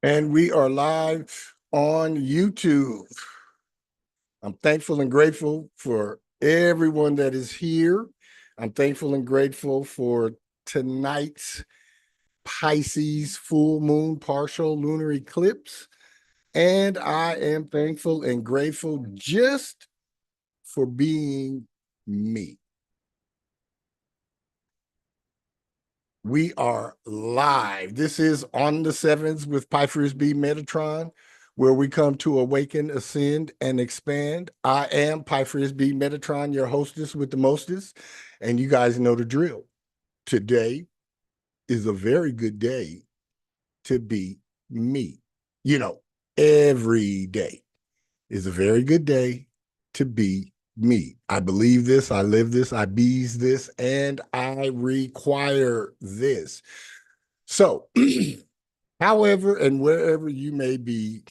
And we are live on YouTube. I'm thankful and grateful for everyone that is here. I'm thankful and grateful for tonight's Pisces full moon partial lunar eclipse. And I am thankful and grateful just for being me. We are live. This is On the Sevens with Pisces B Metatron, where we come to awaken, ascend, and expand. I am Pisces B Metatron, your hostess with the mostest, and you guys know the drill. Today is a very good day to be me. You know, every day is a very good day to be me. I believe this, I live this, I bees this, and I require this. So, however, and wherever you may be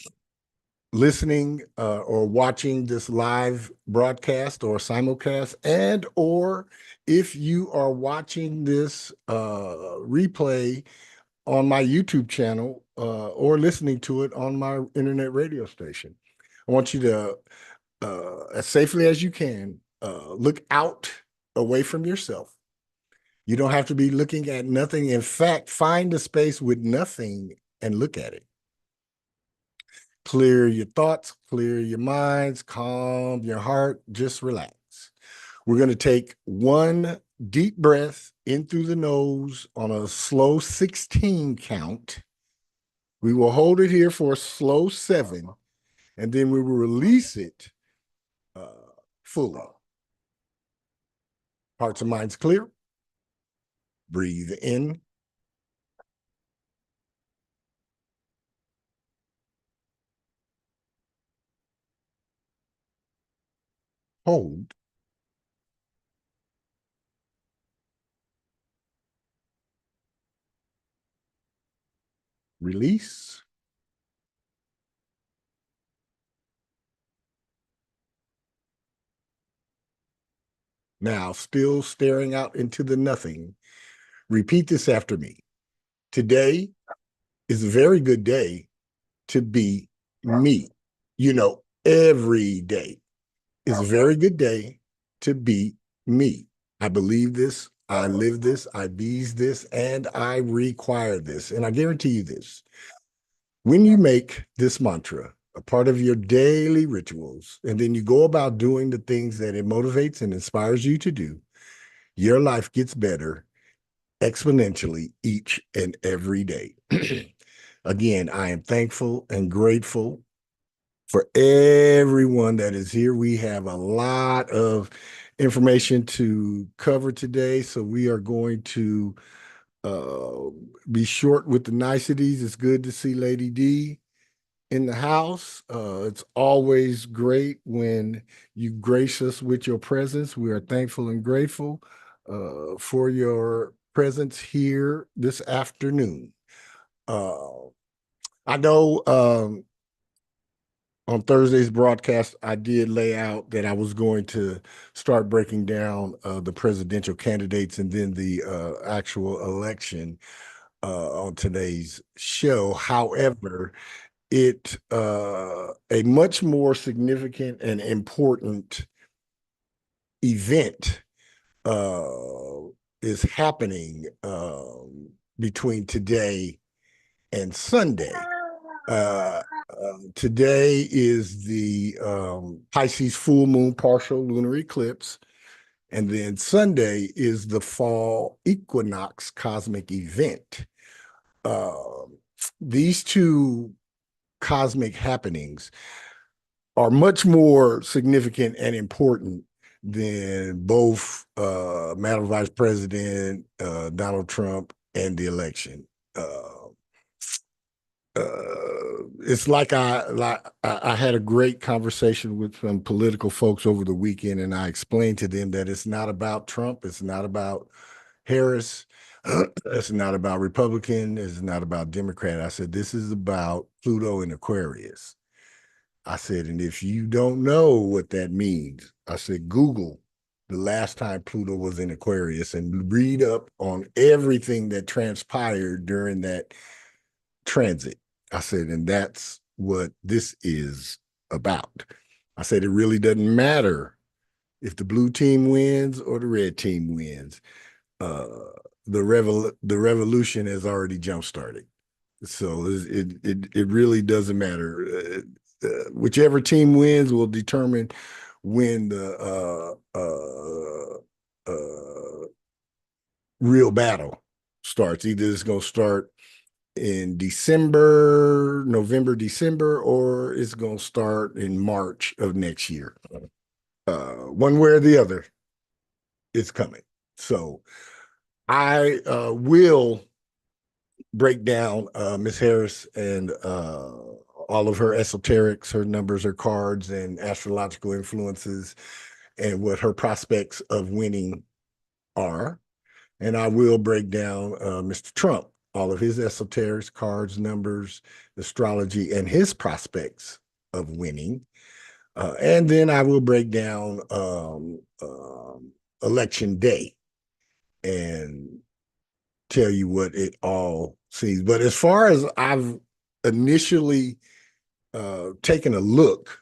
listening or watching this live broadcast or simulcast, and or if you are watching this replay on my YouTube channel or listening to it on my internet radio station, I want you to, as safely as you can, look out away from yourself. You don't have to be looking at nothing. In fact, find a space with nothing and look at it. Clear your thoughts, clear your minds, calm your heart, just relax. We're going to take one deep breath in through the nose on a slow 16 count. We will hold it here for a slow 7, and then we will release it fully. Hearts and minds clear. Breathe in. Hold. Release. Now, still staring out into the nothing, repeat this after me. Today is a very good day to be me. You know, every day is a very good day to be me. I believe this, I live this, I bees this, and I require this. And I guarantee you this, when you make this mantra a part of your daily rituals, and then you go about doing the things that it motivates and inspires you to do, your life gets better exponentially each and every day. Again, I am thankful and grateful for everyone that is here. We have a lot of information to cover today, so we are going to uh, be short with the niceties. It's good to see Lady D in the house. It's always great when you grace us with your presence. We are thankful and grateful for your presence here this afternoon. Uh, I know on Thursday's broadcast, I did lay out that I was going to start breaking down the presidential candidates and then the actual election on today's show. However, a much more significant and important event uh, is happening between today and Sunday. Today is the Pisces full moon partial lunar eclipse, and then Sunday is the fall equinox cosmic event. Uh, these two cosmic happenings are much more significant and important than both Madam Vice President Donald Trump and the election. It's like I had a great conversation with some political folks over the weekend, and I explained to them that it's not about Trump, it's not about Harris, it's not about Republican, it's not about Democrat. I said this is about Pluto and Aquarius. I said, and if you don't know what that means, I said Google the last time Pluto was in Aquarius and read up on everything that transpired during that transit. I said, and that's what this is about. I said, it really doesn't matter if the blue team wins or the red team wins. Uh, the revolution has already jump started. So it really doesn't matter. Whichever team wins will determine when the real battle starts. Either it's going to start in December, November, December, or it's going to start in March of next year. One way or the other, it's coming. So I will break down Miss Harris and all of her esoterics, her numbers, her cards, and astrological influences, and what her prospects of winning are. And I will break down Mr. Trump, all of his esoterics, cards, numbers, astrology, and his prospects of winning. And then I will break down election day and tell you what it all sees. But as far as I've initially taken a look,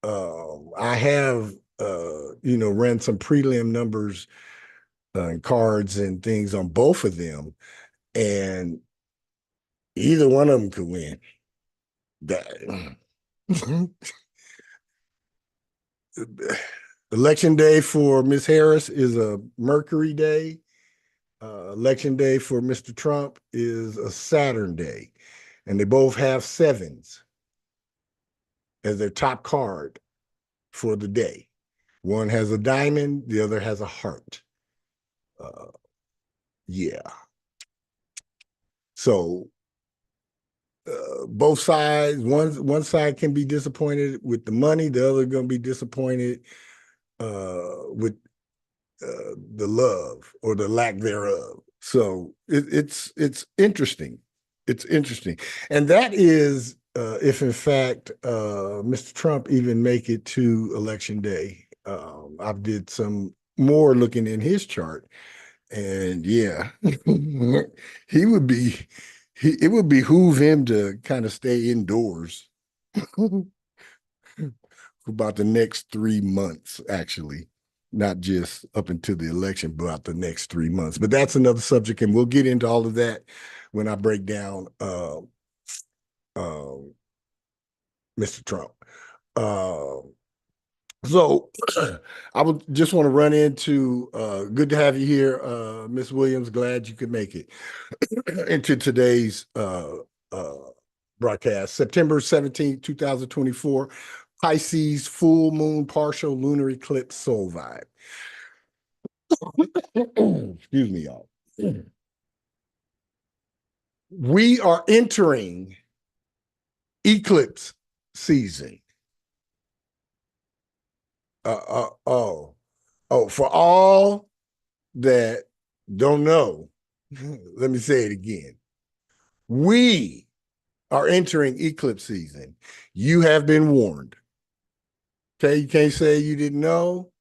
I have ran some prelim numbers and cards and things on both of them, and either one of them could win. That election day for Miss Harris is a Mercury day. Election day for Mr. Trump is a Saturn day, and they both have sevens as their top card for the day. One has a diamond, the other has a heart. Yeah. So both sides, one side can be disappointed with the money, the other going to be disappointed with the love or the lack thereof. So it's interesting. It's interesting, and that is if in fact Mr. Trump even make it to election day. I did some more looking in his chart, and yeah, he would be. It would behoove him to kind of stay indoors for about the next 3 months, actually, not just up until the election, but about the next 3 months. But that's another subject, and we'll get into all of that when I break down Mr. Trump. So I would just want to run into good to have you here, Miss Williams. Glad you could make it into today's broadcast. September 17th, 2024, Pisces, full moon, partial lunar eclipse, soul vibe. Excuse me, y'all. We are entering eclipse season. For all that don't know, let me say it again. We are entering eclipse season. You have been warned. Okay, you can't say you didn't know.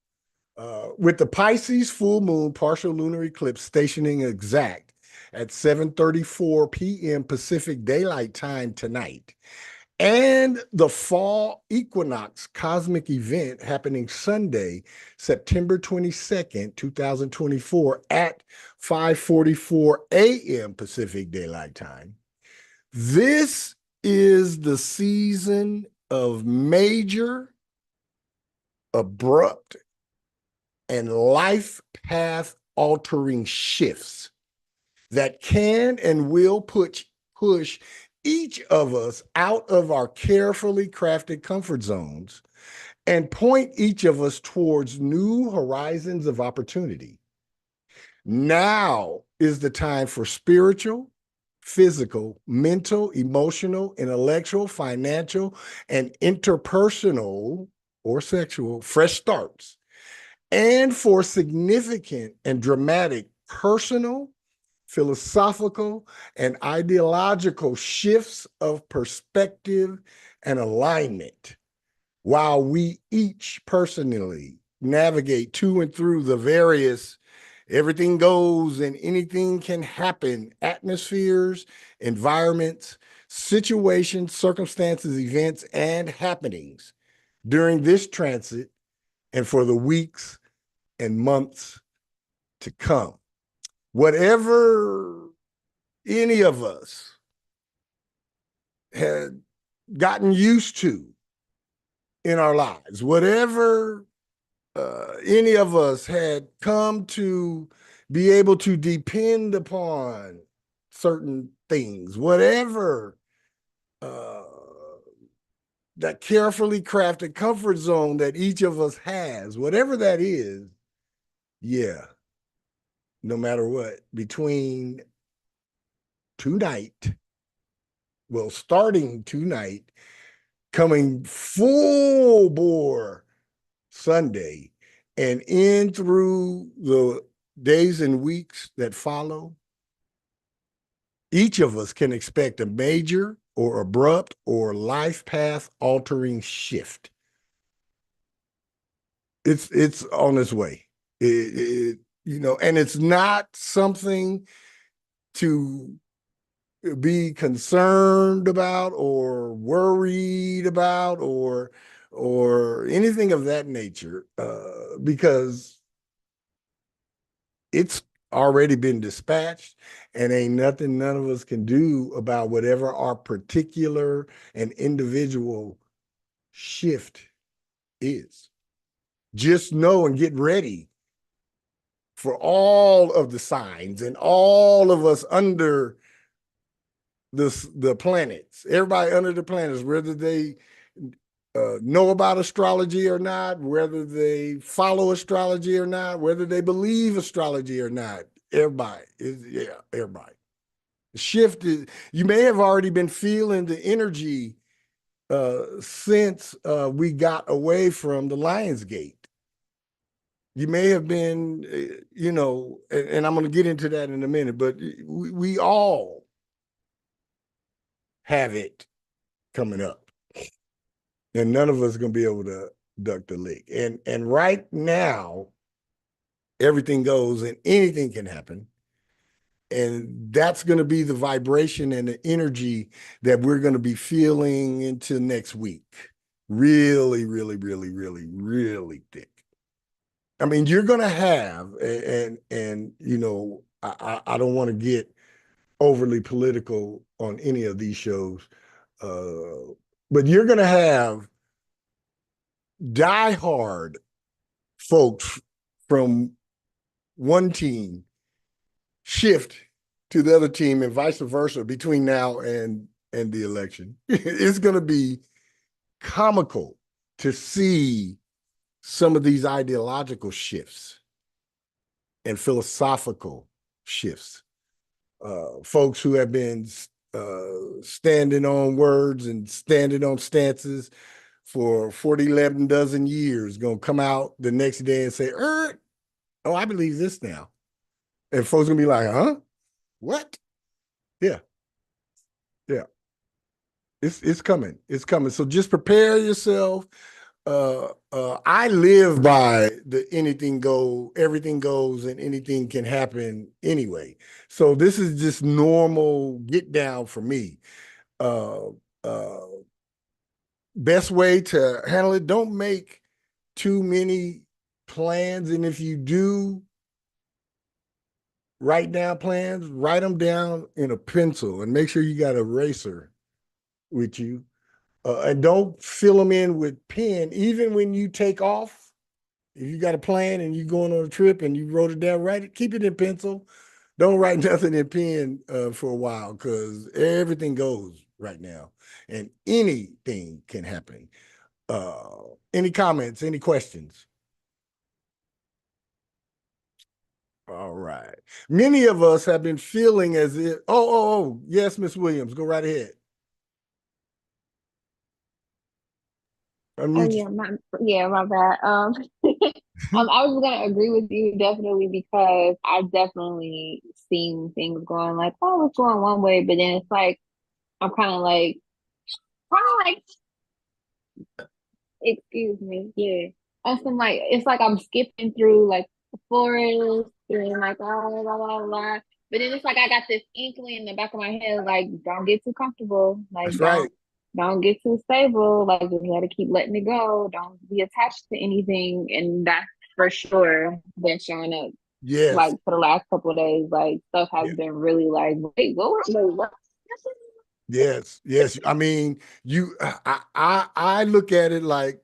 With the Pisces full moon partial lunar eclipse stationing exact at 7:34 p.m. Pacific Daylight Time tonight, and the fall equinox cosmic event happening Sunday, September 22nd, 2024 at 5:44 a.m. Pacific Daylight Time. This is the season of major, abrupt, and life path altering shifts that can and will push each of us out of our carefully crafted comfort zones and point each of us towards new horizons of opportunity. Now is the time for spiritual, physical, mental, emotional, intellectual, financial, and interpersonal or sexual fresh starts, and for significant and dramatic personal, philosophical, and ideological shifts of perspective and alignment, while we each personally navigate to and through the various everything goes and anything can happen atmospheres, environments situations, circumstances, events, and happenings during this transit and for the weeks and months to come. Whatever any of us had gotten used to in our lives, whatever any of us had come to be able to depend upon certain things, whatever that carefully crafted comfort zone that each of us has, whatever that is, yeah, no matter what, between tonight, well, starting tonight, coming full bore Sunday, and in through the days and weeks that follow, each of us can expect a major or abrupt or life path altering shift. It's on its way. And it's not something to be concerned about or worried about or anything of that nature, because it's already been dispatched, and ain't nothing none of us can do about whatever our particular and individual shift is. Just know and get ready for all of the signs and all of us under the planets, everybody under the planets, whether they know about astrology or not, whether they follow astrology or not, whether they believe astrology or not. Everybody is, yeah, everybody. The shift is, you may have already been feeling the energy since we got away from the Lion's Gate. You may have been, and I'm going to get into that in a minute, but we all have it coming up, and none of us are going to be able to duck the leak. And right now, everything goes and anything can happen. And that's going to be the vibration and the energy that we're going to be feeling into next week. Really, really, really, really, really thick. I mean, you're going to have, I don't want to get overly political on any of these shows, but you're going to have diehard folks from one team shift to the other team and vice versa between now and the election. It's going to be comical to see some of these ideological shifts and philosophical shifts. Folks who have been standing on words and standing on stances for 11 dozen years going to come out the next day and say, oh, I believe this now. And folks going to be like, huh? What? Yeah. Yeah. It's coming. It's coming. So just prepare yourself. I live by the everything goes, and anything can happen anyway. So this is just normal get down for me. Uh, uh, Best way to handle it, don't make too many plans. And if you do write down plans, write them down in a pencil and make sure you got an eraser with you. And don't fill them in with pen, even when you take off. If you got a plan and you're going on a trip and you wrote it down, write it, keep it in pencil. Don't write nothing in pen for a while, because everything goes right now and anything can happen. Any comments, any questions? All right. Many of us have been feeling as if, yes, Miss Williams, go right ahead. Oh Unmute. my bad. I was gonna agree with you definitely because I definitely seen things going like, oh, it's going one way, but then it's like I'm kind of like, excuse me, yeah. I'm like, it's like I'm skipping through like the forest and like blah blah blah blah blah. But then it's like I got this inkling in the back of my head, like, don't get too comfortable. Like, That's right. don't get too stable. Like, you gotta keep letting it go. Don't be attached to anything. And that's for sure been showing up. Like Yes. for the last couple of days, like stuff has Yeah. been really like, wait, what? Yes. Yes. I mean, I look at it like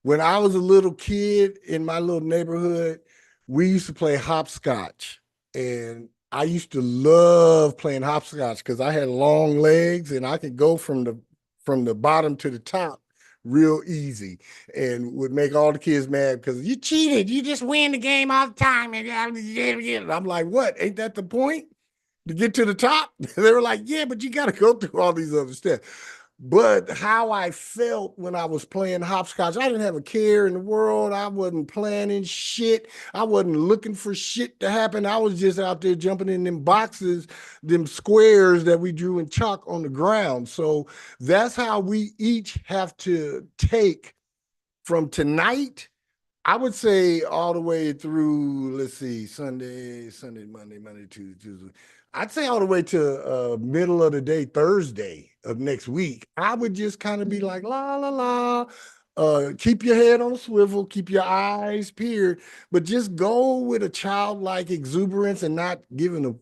when I was a little kid in my little neighborhood, we used to play hopscotch. And I used to love playing hopscotch because I had long legs and I could go from the bottom to the top real easy and would make all the kids mad because you cheated. You just win the game all the time. And I'm like, what? Ain't that the point? To get to the top? They were like, yeah, but you got to go through all these other steps. But how I felt when I was playing hopscotch, I didn't have a care in the world. I wasn't planning shit. I wasn't looking for shit to happen. I was just out there jumping in them boxes, them squares that we drew in chalk on the ground. So that's how we each have to take from tonight. I would say all the way through, let's see, Sunday, Monday, Tuesday. I'd say all the way to middle of the day, Thursday of next week. I would just kind of be like, la, la, la. Keep your head on a swivel, keep your eyes peeled, but just go with a childlike exuberance and not giving a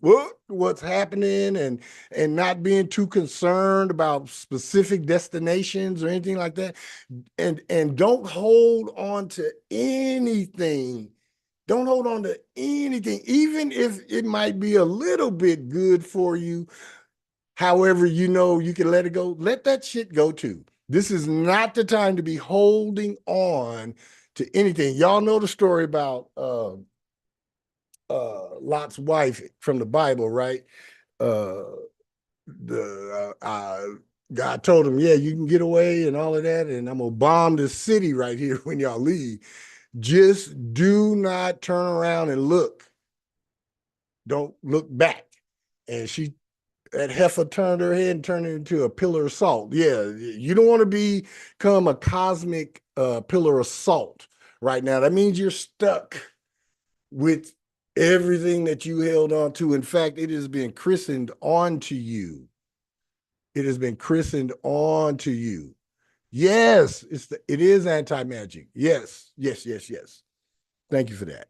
what's happening and not being too concerned about specific destinations or anything like that, and don't hold on to anything. Don't hold on to anything, even if it might be a little bit good for you. However, you know you can let it go. Let that shit go too. This is not the time to be holding on to anything. Y'all know the story about Lot's wife from the Bible, right? Uh, the God told him, yeah, you can get away and all of that, and I'm gonna bomb this city right here when y'all leave. Just do not turn around and look. Don't look back. And that heifer turned her head and turned it into a pillar of salt. Yeah, you don't want to become a cosmic pillar of salt right now. That means you're stuck with everything that you held on to. In fact, it has been christened onto you. It has been christened onto you. Yes, it is anti-magic. Yes, yes, yes, yes. Thank you for that.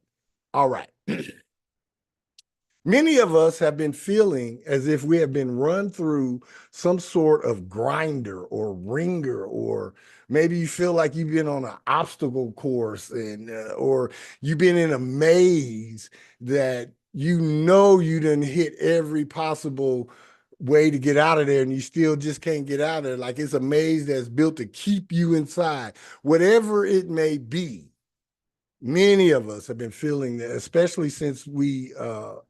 All right. Many of us have been feeling as if we have been run through some sort of grinder or ringer, or maybe you feel like you've been on an obstacle course, and or you've been in a maze that you know you didn't hit every possible way to get out of there, and you still just can't get out of there. Like it's a maze that's built to keep you inside, whatever it may be. Many of us have been feeling that, especially since we have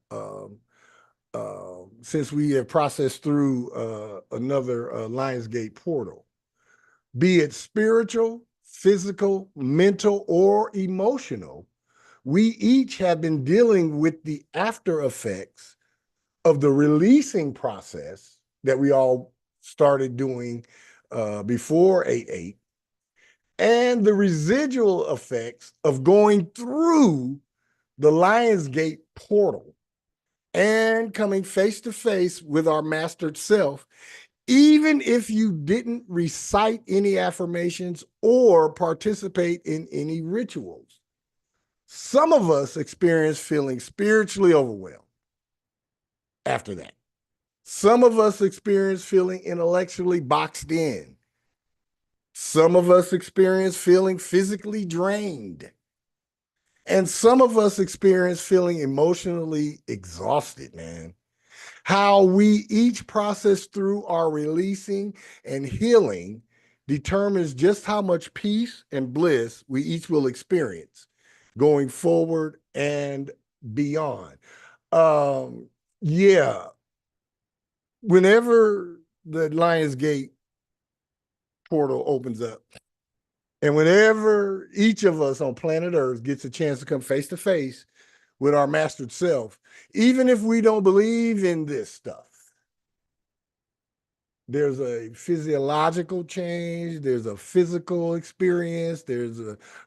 processed through another Lionsgate portal, be it spiritual, physical, mental, or emotional. We each have been dealing with the after effects of the releasing process that we all started doing before 8/8, and the residual effects of going through the Lionsgate portal and coming face to face with our mastered self, even if you didn't recite any affirmations or participate in any rituals. Some of us experience feeling spiritually overwhelmed after that. Some of us experience feeling intellectually boxed in. Some of us experience feeling physically drained. And some of us experience feeling emotionally exhausted, man. How we each process through our releasing and healing determines just how much peace and bliss we each will experience going forward and beyond. Um, yeah, whenever the Lionsgate portal opens up, and whenever each of us on planet Earth gets a chance to come face to face with our mastered self, even if we don't believe in this stuff, there's a physiological change, there's a physical experience, there's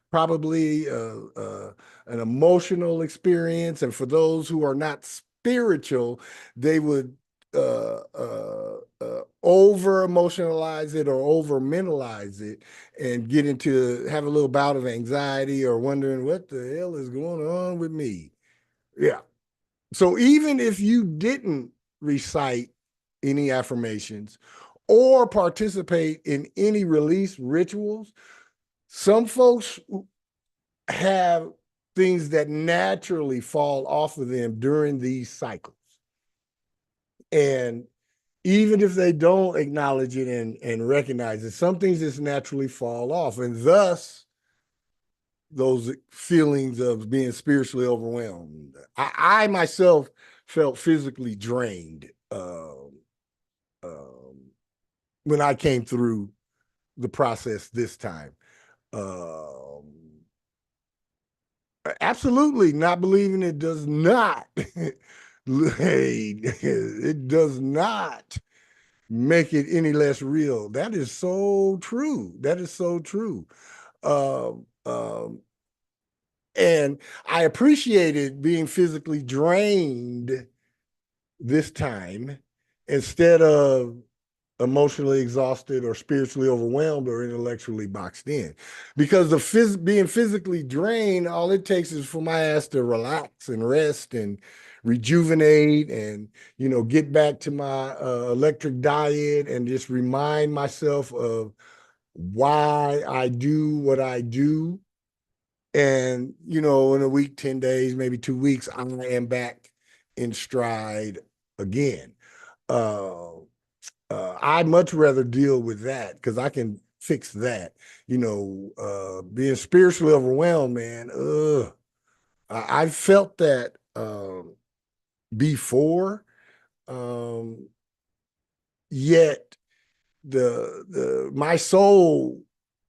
probably an emotional experience. And for those who are not spiritual, they would over emotionalize it or over mentalize it and get into have a little bout of anxiety or wondering what the hell is going on with me. Yeah. So even if you didn't recite any affirmations or participate in any release rituals, some folks have things that naturally fall off of them during these cycles. And even if they don't acknowledge it and recognize it, some things just naturally fall off. And thus, those feelings of being spiritually overwhelmed. I myself felt physically drained when I came through the process this time. Um, Absolutely not believing it does not. It does not make it any less real. That is so true. That is so true. Um, um, and I appreciated being physically drained this time instead of emotionally exhausted or spiritually overwhelmed or intellectually boxed in. Because the being physically drained, all it takes is for my ass to relax and rest and rejuvenate and, get back to my electric diet and just remind myself of why I do what I do. And, in a week, 10 days, maybe 2 weeks, I am back in stride again. Uh, I'd much rather deal with that because I can fix that. Being spiritually overwhelmed, man. I felt that before, um, yet the my soul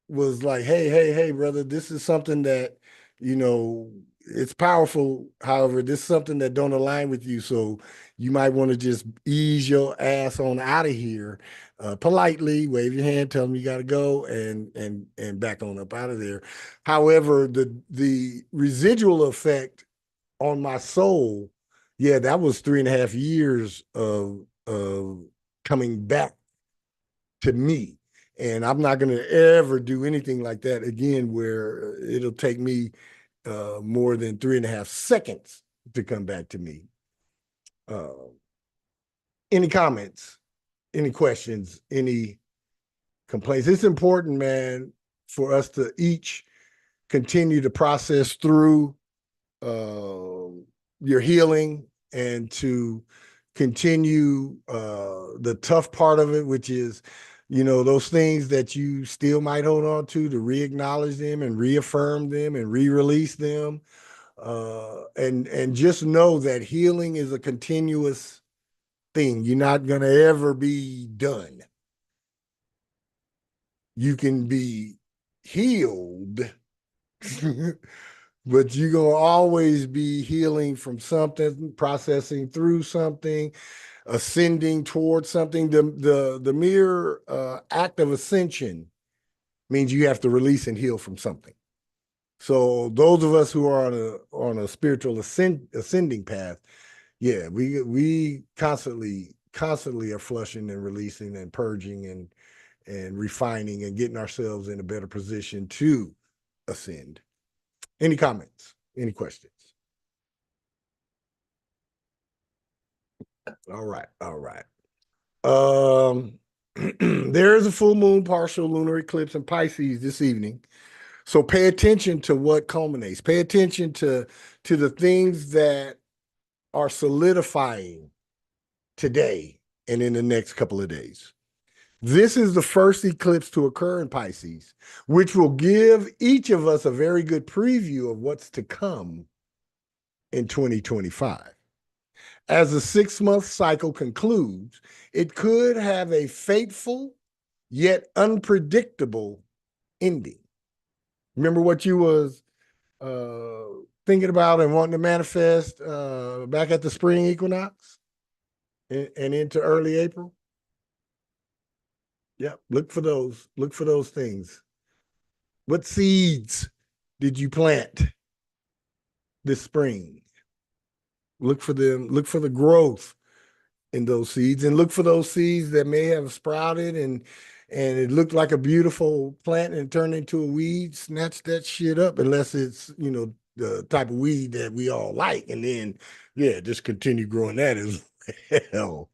was like, hey, brother, this is something that, you know, it's powerful. However, this is something that don't align with you. So you might want to just ease your ass on out of here, politely, wave your hand, tell them you got to go and back on up out of there. However, the residual effect on my soul, yeah, that was 3.5 years of coming back to me. And I'm not going to ever do anything like that again, where it'll take me more than 3.5 seconds to come back to me. Uh, any comments, any questions, any complaints? It's important, man, for us to each continue to process through your healing and to continue the tough part of it, which is, those things that you still might hold on to re-acknowledge them and reaffirm them and re-release them. And just know that healing is a continuous thing. You're not going to ever be done. You can be healed, but you're going to always be healing from something, processing through something, ascending towards something. The mere act of ascension means you have to release and heal from something. So those of us who are on a spiritual ascending path, yeah, we constantly are flushing and releasing and purging and refining and getting ourselves in a better position to ascend. Any comments? Any questions? All right. All right. There is a full moon, partial lunar eclipse in Pisces this evening. So pay attention to what culminates. Pay attention to the things that are solidifying today and in the next couple of days. This is the first eclipse to occur in Pisces, which will give each of us a very good preview of what's to come in 2025. As the 6-month cycle concludes, it could have a fateful yet unpredictable ending. Remember what you was thinking about and wanting to manifest back at the spring equinox and into early April? Yep, look for those. Look for those things. What seeds did you plant this spring? Look for them. Look for the growth in those seeds, and look for those seeds that may have sprouted and it looked like a beautiful plant and turned into a weed. Snatch that shit up, unless it's, the type of weed that we all like, and then yeah, just continue growing that as well.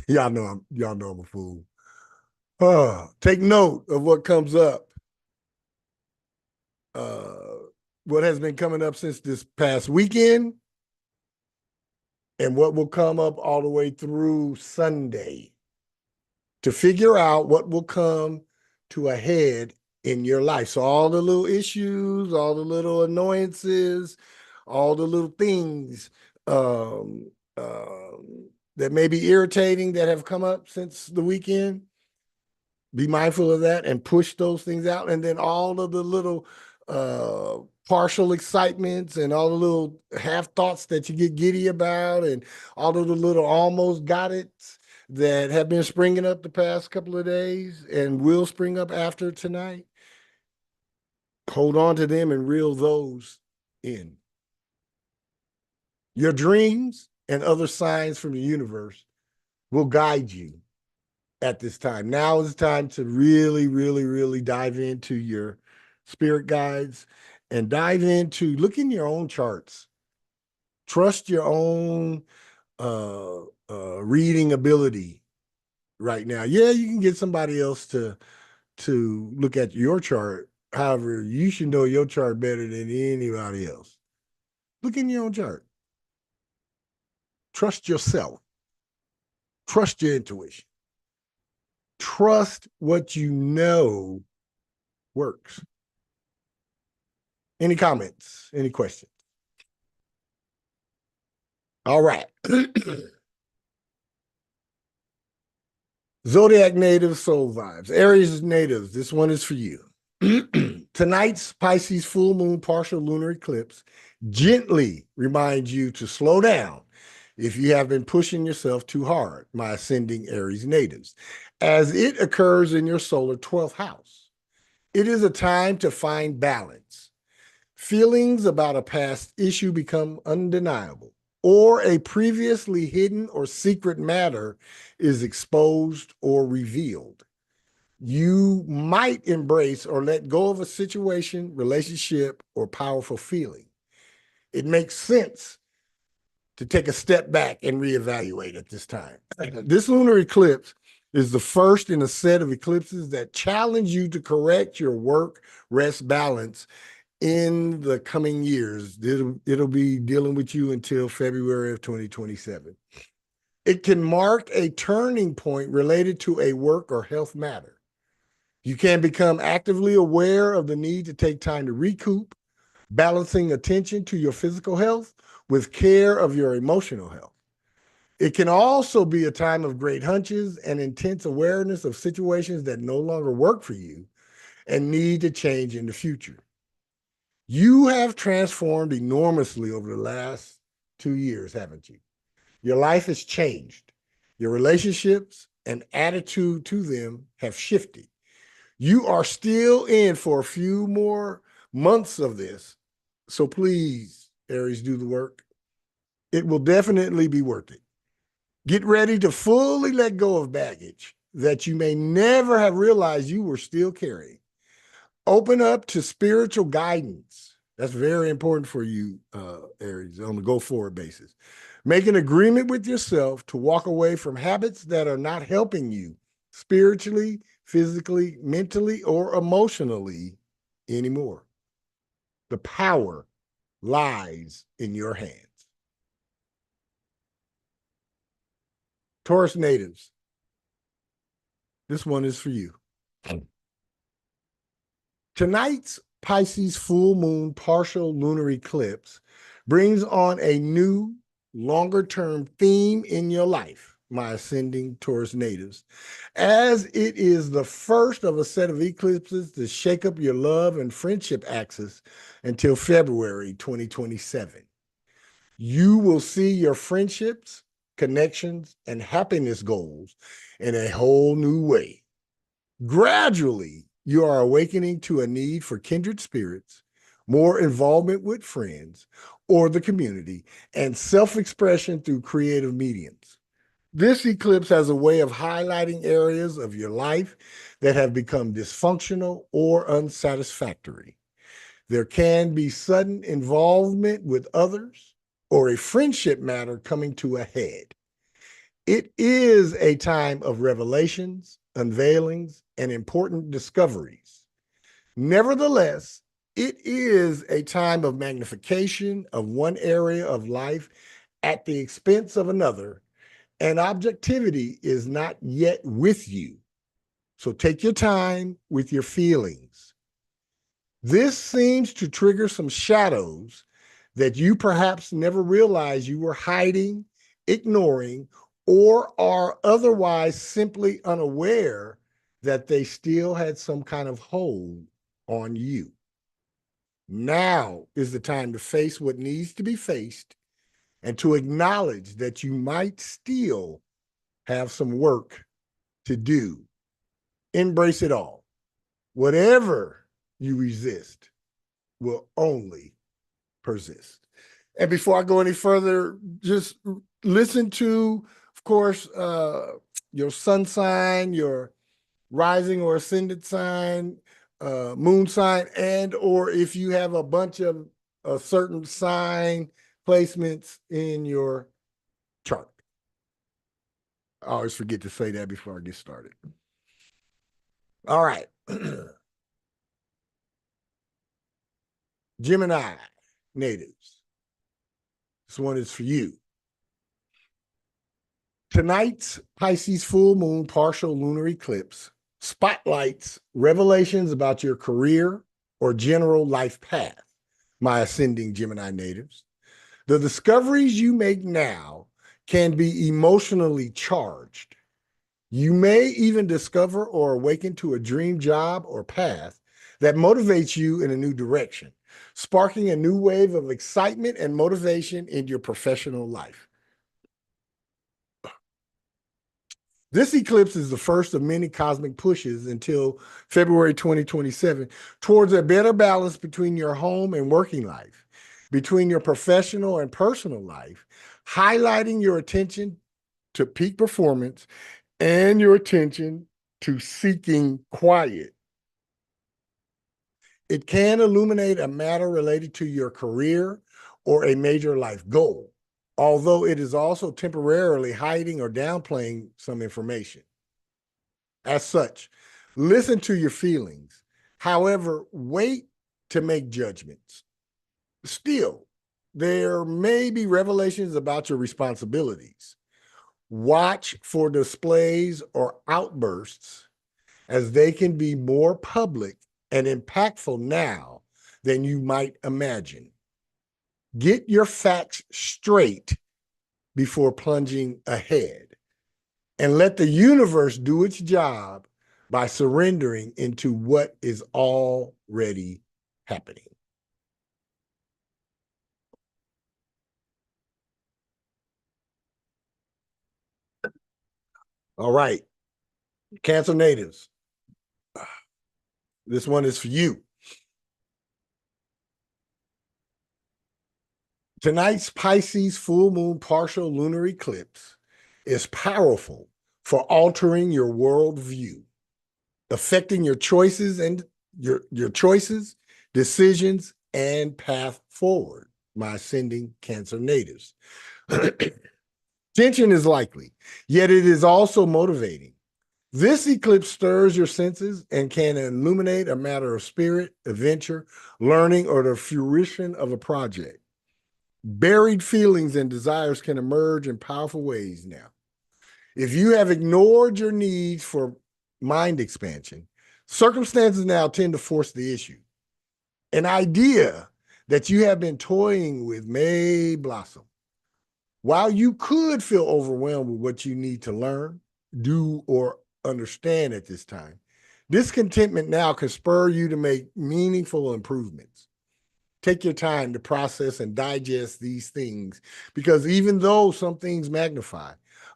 Y'all know I'm a fool. Take note of what comes up. What has been coming up since this past weekend, and what will come up all the way through Sunday, to figure out what will come to a head in your life. So all the little issues, all the little annoyances, all the little things that may be irritating that have come up since the weekend, be mindful of that and push those things out. And then all of the little partial excitements and all the little half thoughts that you get giddy about, and all of the little almost got it that have been springing up the past couple of days and will spring up after tonight. Hold on to them and reel those in. Your dreams and other signs from the universe will guide you at this time. Now is the time to really, really, really dive into your spirit guides and look in your own charts. Trust your own reading ability right now. Yeah, you can get somebody else to look at your chart. However, you should know your chart better than anybody else. Look in your own chart. Trust yourself. Trust your intuition. Trust what you know works. Any comments? Any questions? All right. Zodiac native soul vibes. Aries natives, this one is for you. Tonight's Pisces full moon partial lunar eclipse gently reminds you to slow down if you have been pushing yourself too hard, my ascending Aries natives, as it occurs in your solar 12th house. It is a time to find balance. Feelings about a past issue become undeniable, or a previously hidden or secret matter is exposed or revealed. You might embrace or let go of a situation, relationship, or powerful feeling. It makes sense to take a step back and reevaluate at this time. This lunar eclipse is the first in a set of eclipses that challenge you to correct your work-rest balance in the coming years. It'll be dealing with you until February of 2027. It can mark a turning point related to a work or health matter. You can become actively aware of the need to take time to recoup, balancing attention to your physical health with care of your emotional health. It can also be a time of great hunches and intense awareness of situations that no longer work for you and need to change in the future. You have transformed enormously over the last 2 years, haven't you? Your life has changed. Your relationships and attitude to them have shifted. You are still in for a few more months of this. So please, Aries, do the work. It will definitely be worth it. Get ready to fully let go of baggage that you may never have realized you were still carrying. Open up to spiritual guidance. That's very important for you, Aries, on a go forward basis. Make an agreement with yourself to walk away from habits that are not helping you spiritually, physically, mentally, or emotionally anymore. The power lies in your hands. Taurus natives, this one is for you. Tonight's Pisces full moon partial lunar eclipse brings on a new, longer-term theme in your life, my ascending Taurus natives, as it is the first of a set of eclipses to shake up your love and friendship axis until February 2027. You will see your friendships, connections, and happiness goals in a whole new way. Gradually, you are awakening to a need for kindred spirits, more involvement with friends or the community, and self-expression through creative mediums. This eclipse has a way of highlighting areas of your life that have become dysfunctional or unsatisfactory. There can be sudden involvement with others or a friendship matter coming to a head. It is a time of revelations, unveilings, and important discoveries. Nevertheless, it is a time of magnification of one area of life at the expense of another, and objectivity is not yet with you. So take your time with your feelings. This seems to trigger some shadows that you perhaps never realized you were hiding, ignoring, or are otherwise simply unaware that they still had some kind of hold on you. Now is the time to face what needs to be faced and to acknowledge that you might still have some work to do. Embrace it all. Whatever you resist will only persist. And before I go any further, just listen to, of course, your sun sign, your rising or ascendant sign, moon sign, and or if you have a bunch of a certain sign placements in your chart. I always forget to say that before I get started. All right. Gemini natives. This one is for you. Tonight's Pisces full moon partial lunar eclipse spotlights revelations about your career or general life path, my ascending Gemini natives. The discoveries you make now can be emotionally charged. You may even discover or awaken to a dream job or path that motivates you in a new direction, sparking a new wave of excitement and motivation in your professional life. This eclipse is the first of many cosmic pushes until February 2027 towards a better balance between your home and working life, between your professional and personal life, highlighting your attention to peak performance and your attention to seeking quiet. It can illuminate a matter related to your career or a major life goal, although it is also temporarily hiding or downplaying some information. As such, listen to your feelings. However, wait to make judgments. Still, there may be revelations about your responsibilities. Watch for displays or outbursts, as they can be more public and impactful now than you might imagine. Get your facts straight before plunging ahead, and let the universe do its job by surrendering into what is already happening. All right, Cancer natives, this one is for you. Tonight's Pisces full moon partial lunar eclipse is powerful for altering your worldview, affecting your choices and your choices, decisions, and path forward, my ascending Cancer natives. Tension is likely, yet it is also motivating. This eclipse stirs your senses and can illuminate a matter of spirit, adventure, learning, or the fruition of a project. Buried feelings and desires can emerge in powerful ways now. If you have ignored your needs for mind expansion, circumstances now tend to force the issue. An idea that you have been toying with may blossom. While you could feel overwhelmed with what you need to learn, do, or understand at this time, discontentment now can spur you to make meaningful improvements. Take your time to process and digest these things, because even though some things magnify,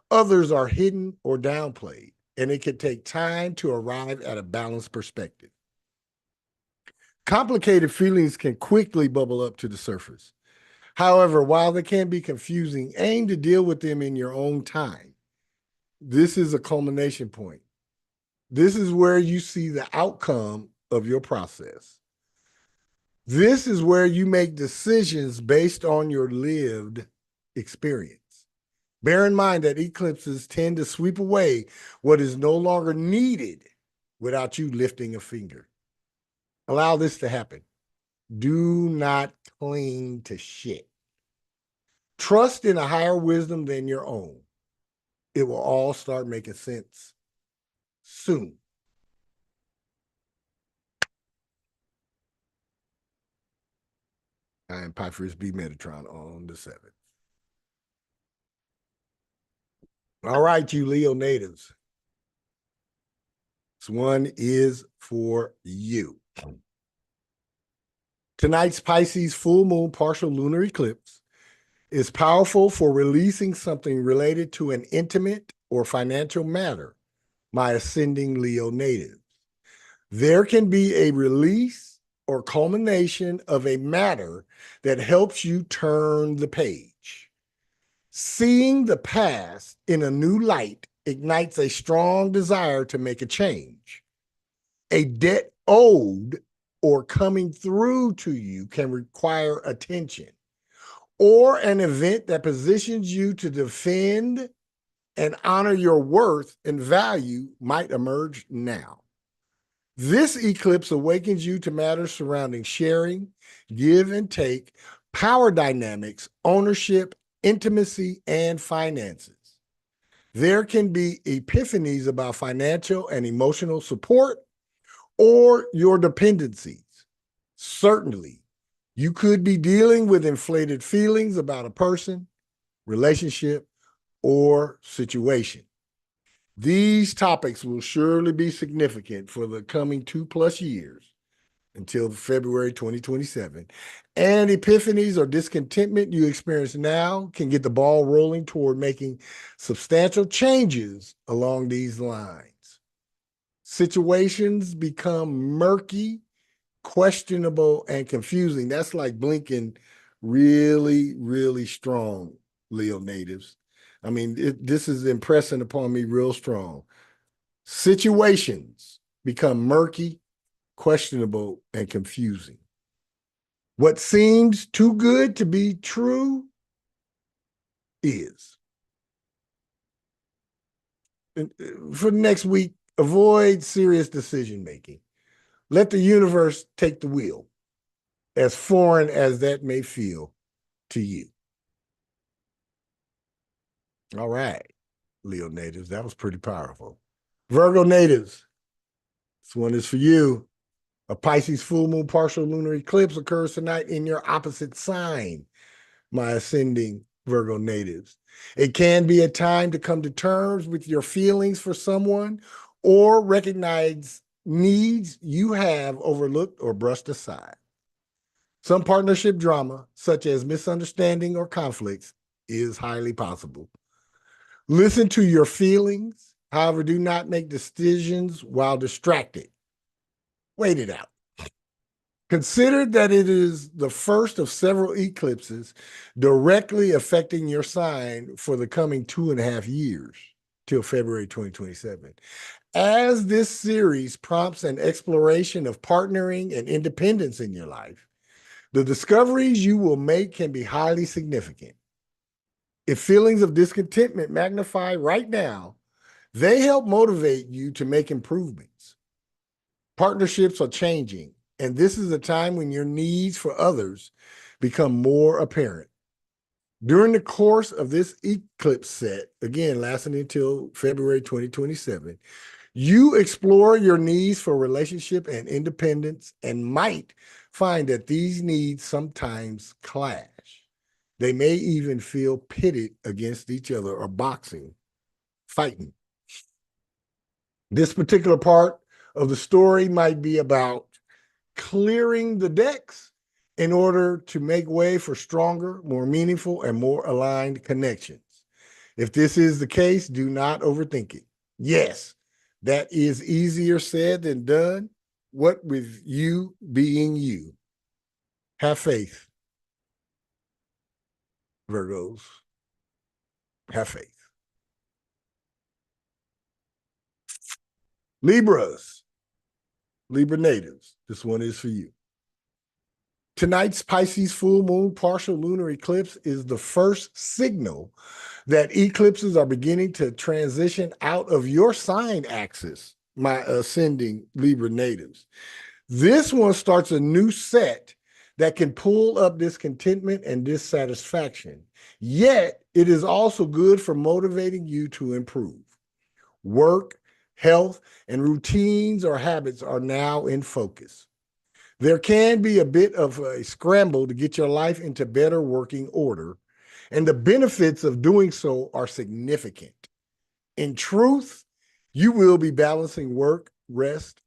others are hidden or downplayed, and it can take time to arrive at a balanced perspective. Complicated feelings can quickly bubble up to the surface. However, while they can be confusing, aim to deal with them in your own time. This is a culmination point. This is where you see the outcome of your process. This is where you make decisions based on your lived experience. Bear in mind that eclipses tend to sweep away what is no longer needed without you lifting a finger. Allow this to happen. Do not cling to shit. Trust in a higher wisdom than your own. It will all start making sense soon. I am Pisces B Metatron on the 7th. All right, you Leo natives. This one is for you. Tonight's Pisces full moon partial lunar eclipse is powerful for releasing something related to an intimate or financial matter, my ascending Leo natives. There can be a release or culmination of a matter that helps you turn the page. Seeing the past in a new light ignites a strong desire to make a change. A debt owed or coming through to you can require attention, or an event that positions you to defend and honor your worth and value might emerge now. This eclipse awakens you to matters surrounding sharing, give and take, power dynamics, ownership, intimacy, and finances. There can be epiphanies about financial and emotional support or your dependencies. Certainly, you could be dealing with inflated feelings about a person, relationship, or situation. These topics will surely be significant for the coming 2+ years until February 2027. And epiphanies or discontentment you experience now can get the ball rolling toward making substantial changes along these lines. Situations become murky, questionable, and confusing. That's like blinking really, really strong, Leo natives. I mean, this is impressing upon me real strong. Situations become murky, questionable, and confusing. What seems too good to be true is. For the next week, avoid serious decision making. Let the universe take the wheel, as foreign as that may feel to you. All right, Leo natives, that was pretty powerful. Virgo natives, this one is for you. A Pisces full moon partial lunar eclipse occurs tonight in your opposite sign, my ascending Virgo natives. It can be a time to come to terms with your feelings for someone or recognize needs you have overlooked or brushed aside. Some partnership drama, such as misunderstanding or conflicts, is highly possible. Listen to your feelings. However, do not make decisions while distracted. Wait it out. Consider that it is the first of several eclipses directly affecting your sign for the coming 2.5 years till February 2027. As this series prompts an exploration of partnering and independence in your life, the discoveries you will make can be highly significant. If feelings of discontentment magnify right now, they help motivate you to make improvements. Partnerships are changing, and this is a time when your needs for others become more apparent. During the course of this eclipse set, again, lasting until February 2027, you explore your needs for relationship and independence and might find that these needs sometimes clash. They may even feel pitted against each other or boxing, fighting. This particular part of the story might be about clearing the decks in order to make way for stronger, more meaningful, and more aligned connections. If this is the case, do not overthink it. Yes, that is easier said than done, What with you being you? Have faith, Virgos. Have faith. Libras, Libra natives. This one is for you. Tonight's Pisces full moon partial lunar eclipse is the first signal that eclipses are beginning to transition out of your sign axis, my ascending Libra natives. This one starts a new set that can pull up discontentment and dissatisfaction. Yet, it is also good for motivating you to improve. Work, health, and routines or habits are now in focus. There can be a bit of a scramble to get your life into better working order, and the benefits of doing so are significant. In truth, you will be balancing work, rest,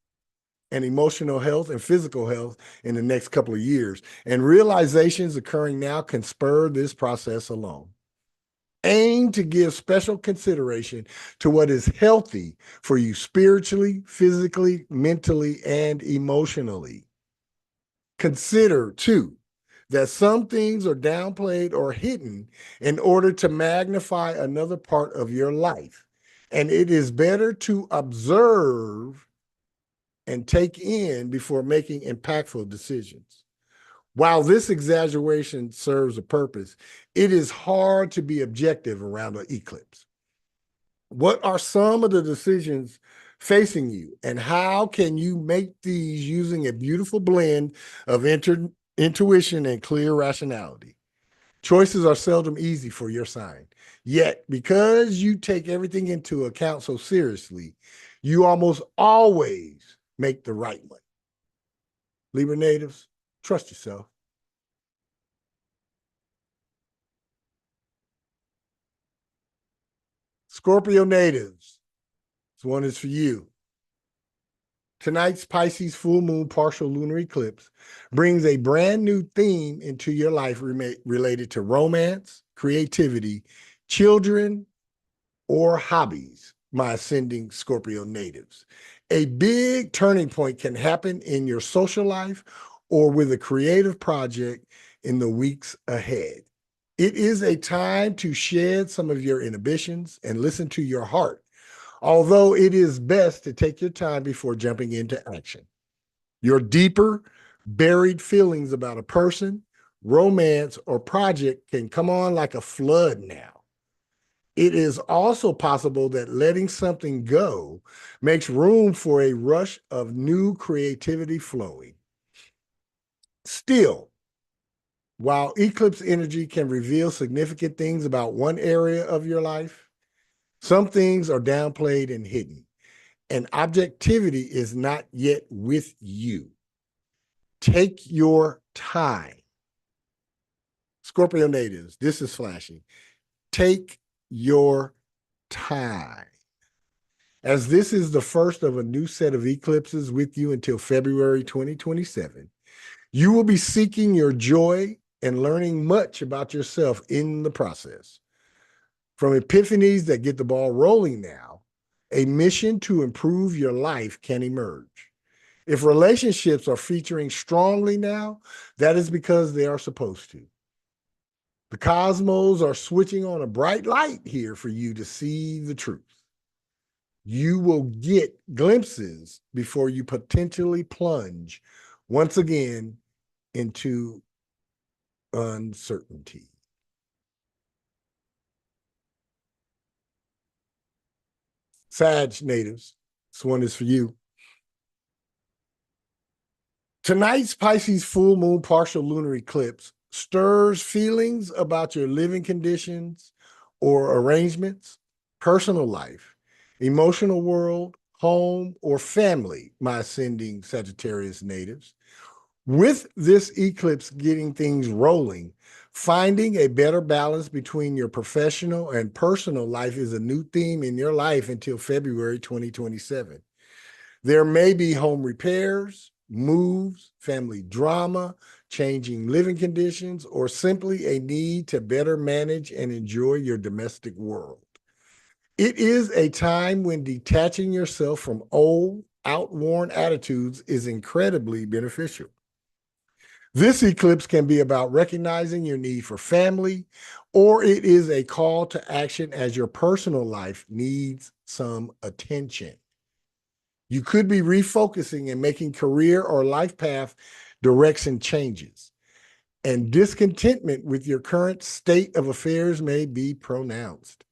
and emotional health and physical health in the next couple of years, and realizations occurring now can spur this process along. Aim to give special consideration to what is healthy for you spiritually, physically, mentally, and emotionally. Consider, too, that some things are downplayed or hidden in order to magnify another part of your life. And it is better to observe and take in before making impactful decisions. While this exaggeration serves a purpose, it is hard to be objective around an eclipse. What are some of the decisions facing you, and how can you make these using a beautiful blend of intuition and clear rationality? Choices are seldom easy for your sign. Yet, because you take everything into account so seriously, you almost always make the right one. Libra natives, trust yourself. Scorpio natives, this one is for you. Tonight's Pisces full moon partial lunar eclipse brings a brand new theme into your life related to romance, creativity, children, or hobbies, my ascending Scorpio natives. A big turning point can happen in your social life or with a creative project in the weeks ahead. It is a time to shed some of your inhibitions and listen to your heart, although it is best to take your time before jumping into action. Your deeper, buried feelings about a person, romance, or project can come on like a flood now. It is also possible that letting something go makes room for a rush of new creativity flowing. Still, while eclipse energy can reveal significant things about one area of your life, some things are downplayed and hidden, and objectivity is not yet with you. Take your time. Scorpio natives, this is flashing. Take your time. As this is the first of a new set of eclipses with you until February 2027, you will be seeking your joy and learning much about yourself in the process. From epiphanies that get the ball rolling now, a mission to improve your life can emerge. If relationships are featuring strongly now, that is because they are supposed to. The cosmos are switching on a bright light here for you to see the truth. You will get glimpses before you potentially plunge once again into uncertainty. Sag natives, this one is for you. Tonight's Pisces full moon partial lunar eclipse stirs feelings about your living conditions or arrangements, personal life, emotional world, home, or family, my ascending Sagittarius natives. With this eclipse getting things rolling, finding a better balance between your professional and personal life is a new theme in your life until February 2027. There may be home repairs, moves, family drama, changing living conditions, or simply a need to better manage and enjoy your domestic world. It is a time when detaching yourself from old, outworn attitudes is incredibly beneficial. This eclipse can be about recognizing your need for family, or it is a call to action as your personal life needs some attention. You could be refocusing and making career or life path direction changes, and discontentment with your current state of affairs may be pronounced.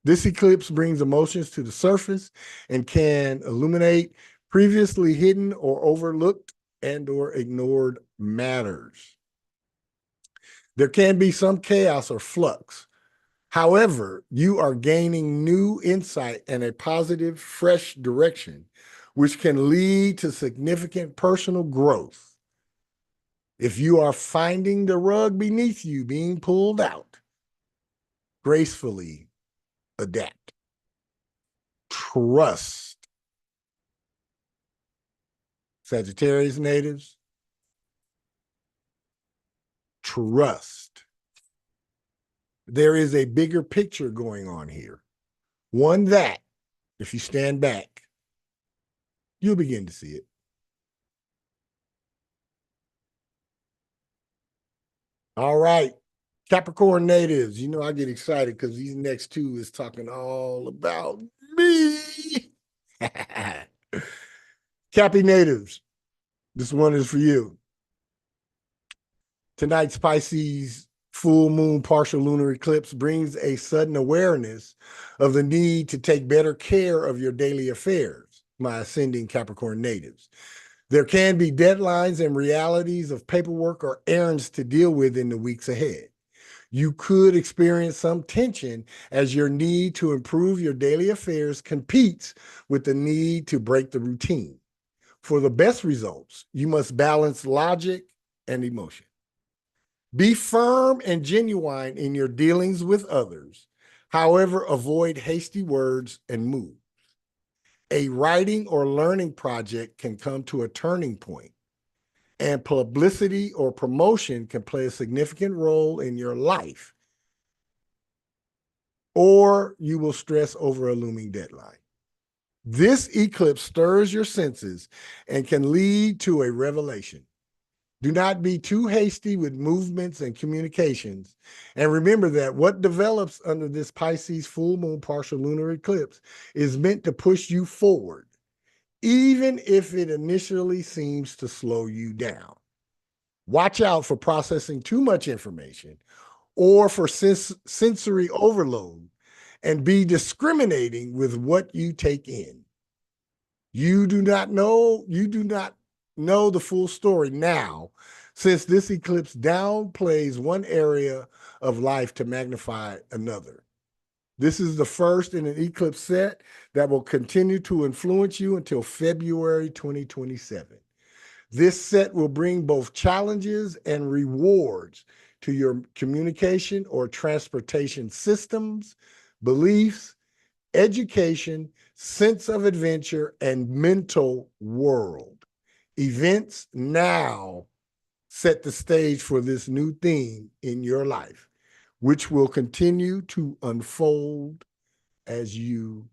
This eclipse brings emotions to the surface and can illuminate previously hidden or overlooked and or ignored matters. There can be some chaos or flux. However, you are gaining new insight and a positive, fresh direction, which can lead to significant personal growth. If you are finding the rug beneath you being pulled out, gracefully adapt. Trust. Sagittarius natives, trust. There is a bigger picture going on here. One that, if you stand back, you'll begin to see it. All right. Capricorn natives, you know, I get excited because these next two is talking all about me. Cappy natives, this one is for you. Tonight's Pisces full moon partial lunar eclipse brings a sudden awareness of the need to take better care of your daily affairs, my ascending Capricorn natives. There can be deadlines and realities of paperwork or errands to deal with in the weeks ahead. You could experience some tension as your need to improve your daily affairs competes with the need to break the routine. For the best results, you must balance logic and emotion. Be firm and genuine in your dealings with others. However, avoid hasty words and moves. A writing or learning project can come to a turning point, and publicity or promotion can play a significant role in your life, or you will stress over a looming deadline. This eclipse stirs your senses and can lead to a revelation. Do not be too hasty with movements and communications. And remember that what develops under this Pisces full moon partial lunar eclipse is meant to push you forward, even if it initially seems to slow you down. Watch out for processing too much information or for sensory overload, and be discriminating with what you take in. You do not know the full story now, since this eclipse downplays one area of life to magnify another. This is the first in an eclipse set that will continue to influence you until February 2027. This set will bring both challenges and rewards to your communication or transportation systems, beliefs, education, sense of adventure, and mental world. Events now set the stage for this new theme in your life, which will continue to unfold as you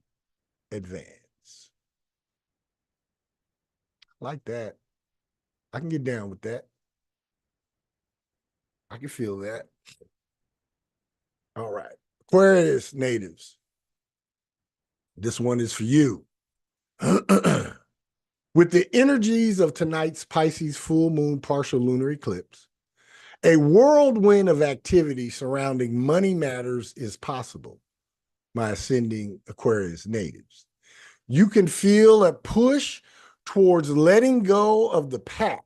advance. Like that. I can get down with that. I can feel that. All right. Aquarius natives, this one is for you. With the energies of tonight's Pisces full moon partial lunar eclipse, a whirlwind of activity surrounding money matters is possible, my ascending Aquarius natives. You can feel a push towards letting go of the past,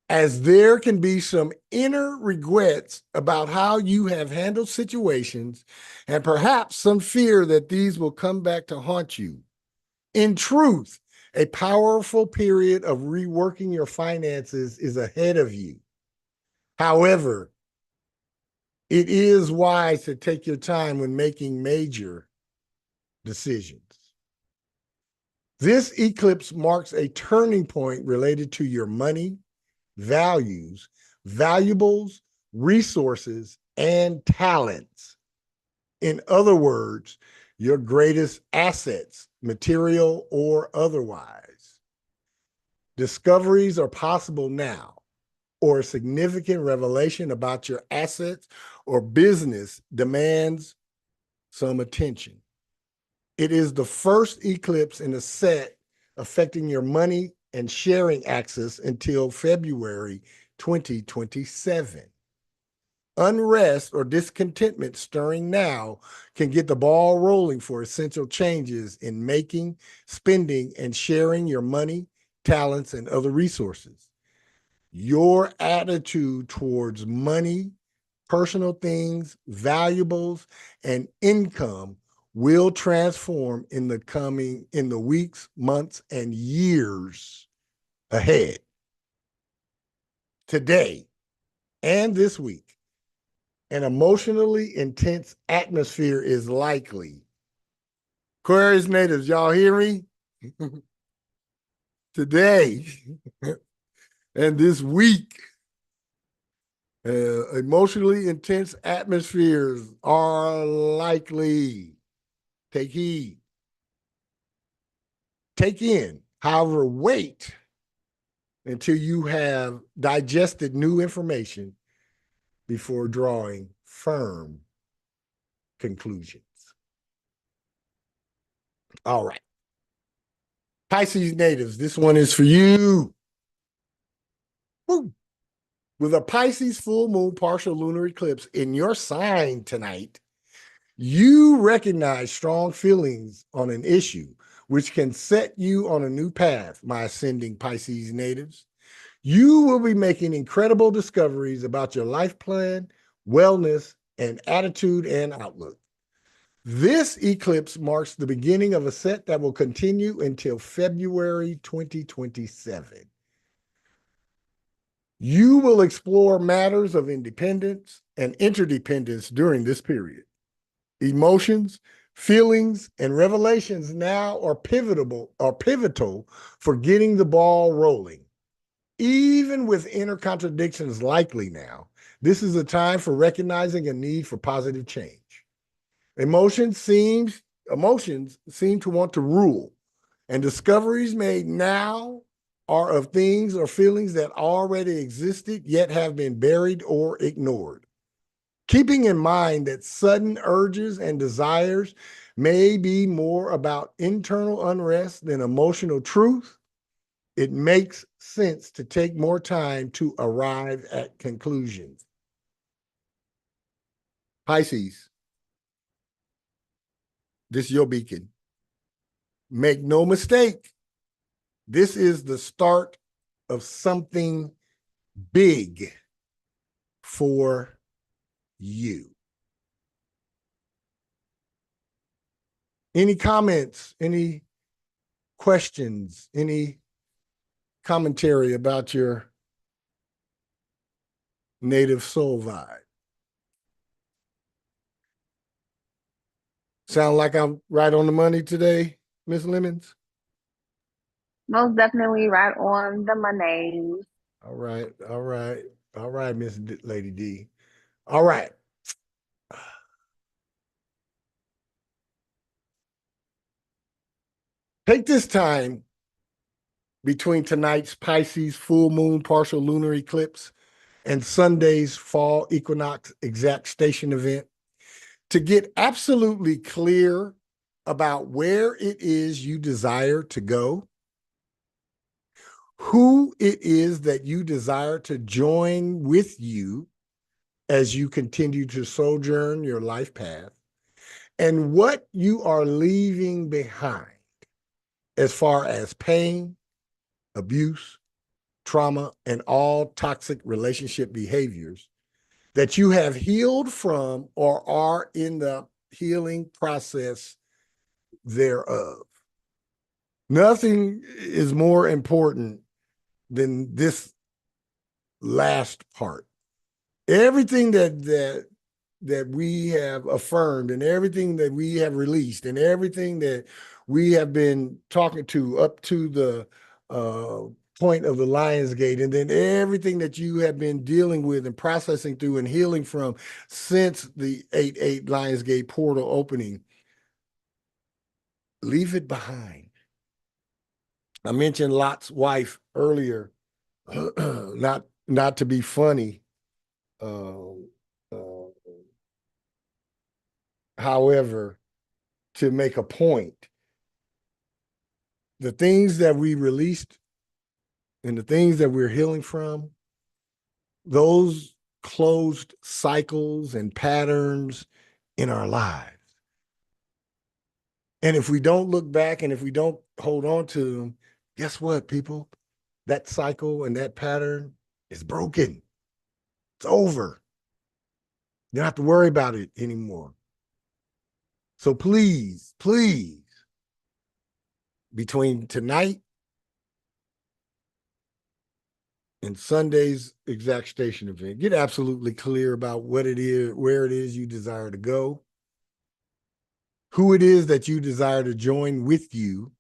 as there can be some inner regrets about how you have handled situations and perhaps some fear that these will come back to haunt you. In truth, a powerful period of reworking your finances is ahead of you. However, it is wise to take your time when making major decisions. This eclipse marks a turning point related to your money, values, valuables, resources, and talents. In other words, your greatest assets, material or otherwise. Discoveries are possible now, or a significant revelation about your assets or business demands some attention. It is the first eclipse in a set affecting your money and sharing access until February 2027. Unrest or discontentment stirring now can get the ball rolling for essential changes in making, spending, and sharing your money, talents, and other resources. Your attitude towards money, personal things, valuables, and income will transform in the weeks, months, and years ahead. Today and this week, an emotionally intense atmosphere is likely. Aquarius natives, y'all hear me? Today and this week, emotionally intense atmospheres are likely. Take heed. Take in, however, wait until you have digested new information before drawing firm conclusions. All right. Pisces natives, this one is for you. Woo. With a Pisces full moon partial lunar eclipse in your sign tonight, you recognize strong feelings on an issue, which can set you on a new path, my ascending Pisces natives. You will be making incredible discoveries about your life plan, wellness, and attitude and outlook. This eclipse marks the beginning of a set that will continue until February 2027. You will explore matters of independence and interdependence during this period. Emotions, feelings, and revelations now are pivotal for getting the ball rolling. Even with inner contradictions likely now, this is a time for recognizing a need for positive change. Emotions seem to want to rule, and discoveries made now are of things or feelings that already existed yet have been buried or ignored. Keeping in mind that sudden urges and desires may be more about internal unrest than emotional truth, it makes sense to take more time to arrive at conclusions. Pisces, this is your beacon. Make no mistake, this is the start of something big for you. Any comments, any questions, any commentary about your native soul vibe? Sound like I'm right on the money today, Miss Lemons? Most definitely right on the money. All right, all right, all right, Miss Lady D. All right. Take this time between tonight's Pisces full moon partial lunar eclipse and Sunday's fall equinox exact station event to get absolutely clear about where it is you desire to go, who it is that you desire to join with you as you continue to sojourn your life path, and what you are leaving behind as far as pain, abuse, trauma, and all toxic relationship behaviors that you have healed from or are in the healing process thereof. Nothing is more important than this last part. Everything that we have affirmed and everything that we have released and everything that we have been talking to up to the point of the Lion's Gate, and then everything that you have been dealing with and processing through and healing from since the 8/8 Lions Gate portal opening, leave it behind. I mentioned Lot's wife earlier, not to be funny. Uh, uh, however, to make a point, the things that we released and the things that we're healing from, those closed cycles and patterns in our lives. And if we don't look back and if we don't hold on to them, guess what, people? That cycle and that pattern is broken. It's over. You don't have to worry about it anymore. So please, please, between tonight and Sunday's exact station event, get absolutely clear about what it is, where it is you desire to go, who it is that you desire to join with you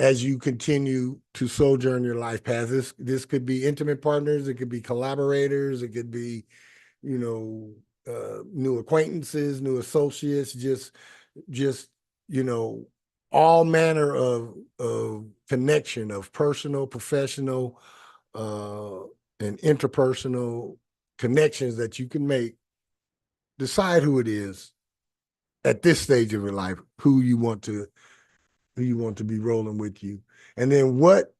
as you continue to sojourn your life path. This could be intimate partners, it could be collaborators, it could be, new acquaintances, new associates, just all manner of connection, of personal, professional, and interpersonal connections that you can make. Decide who it is at this stage of your life, who you want to be rolling with you, and then what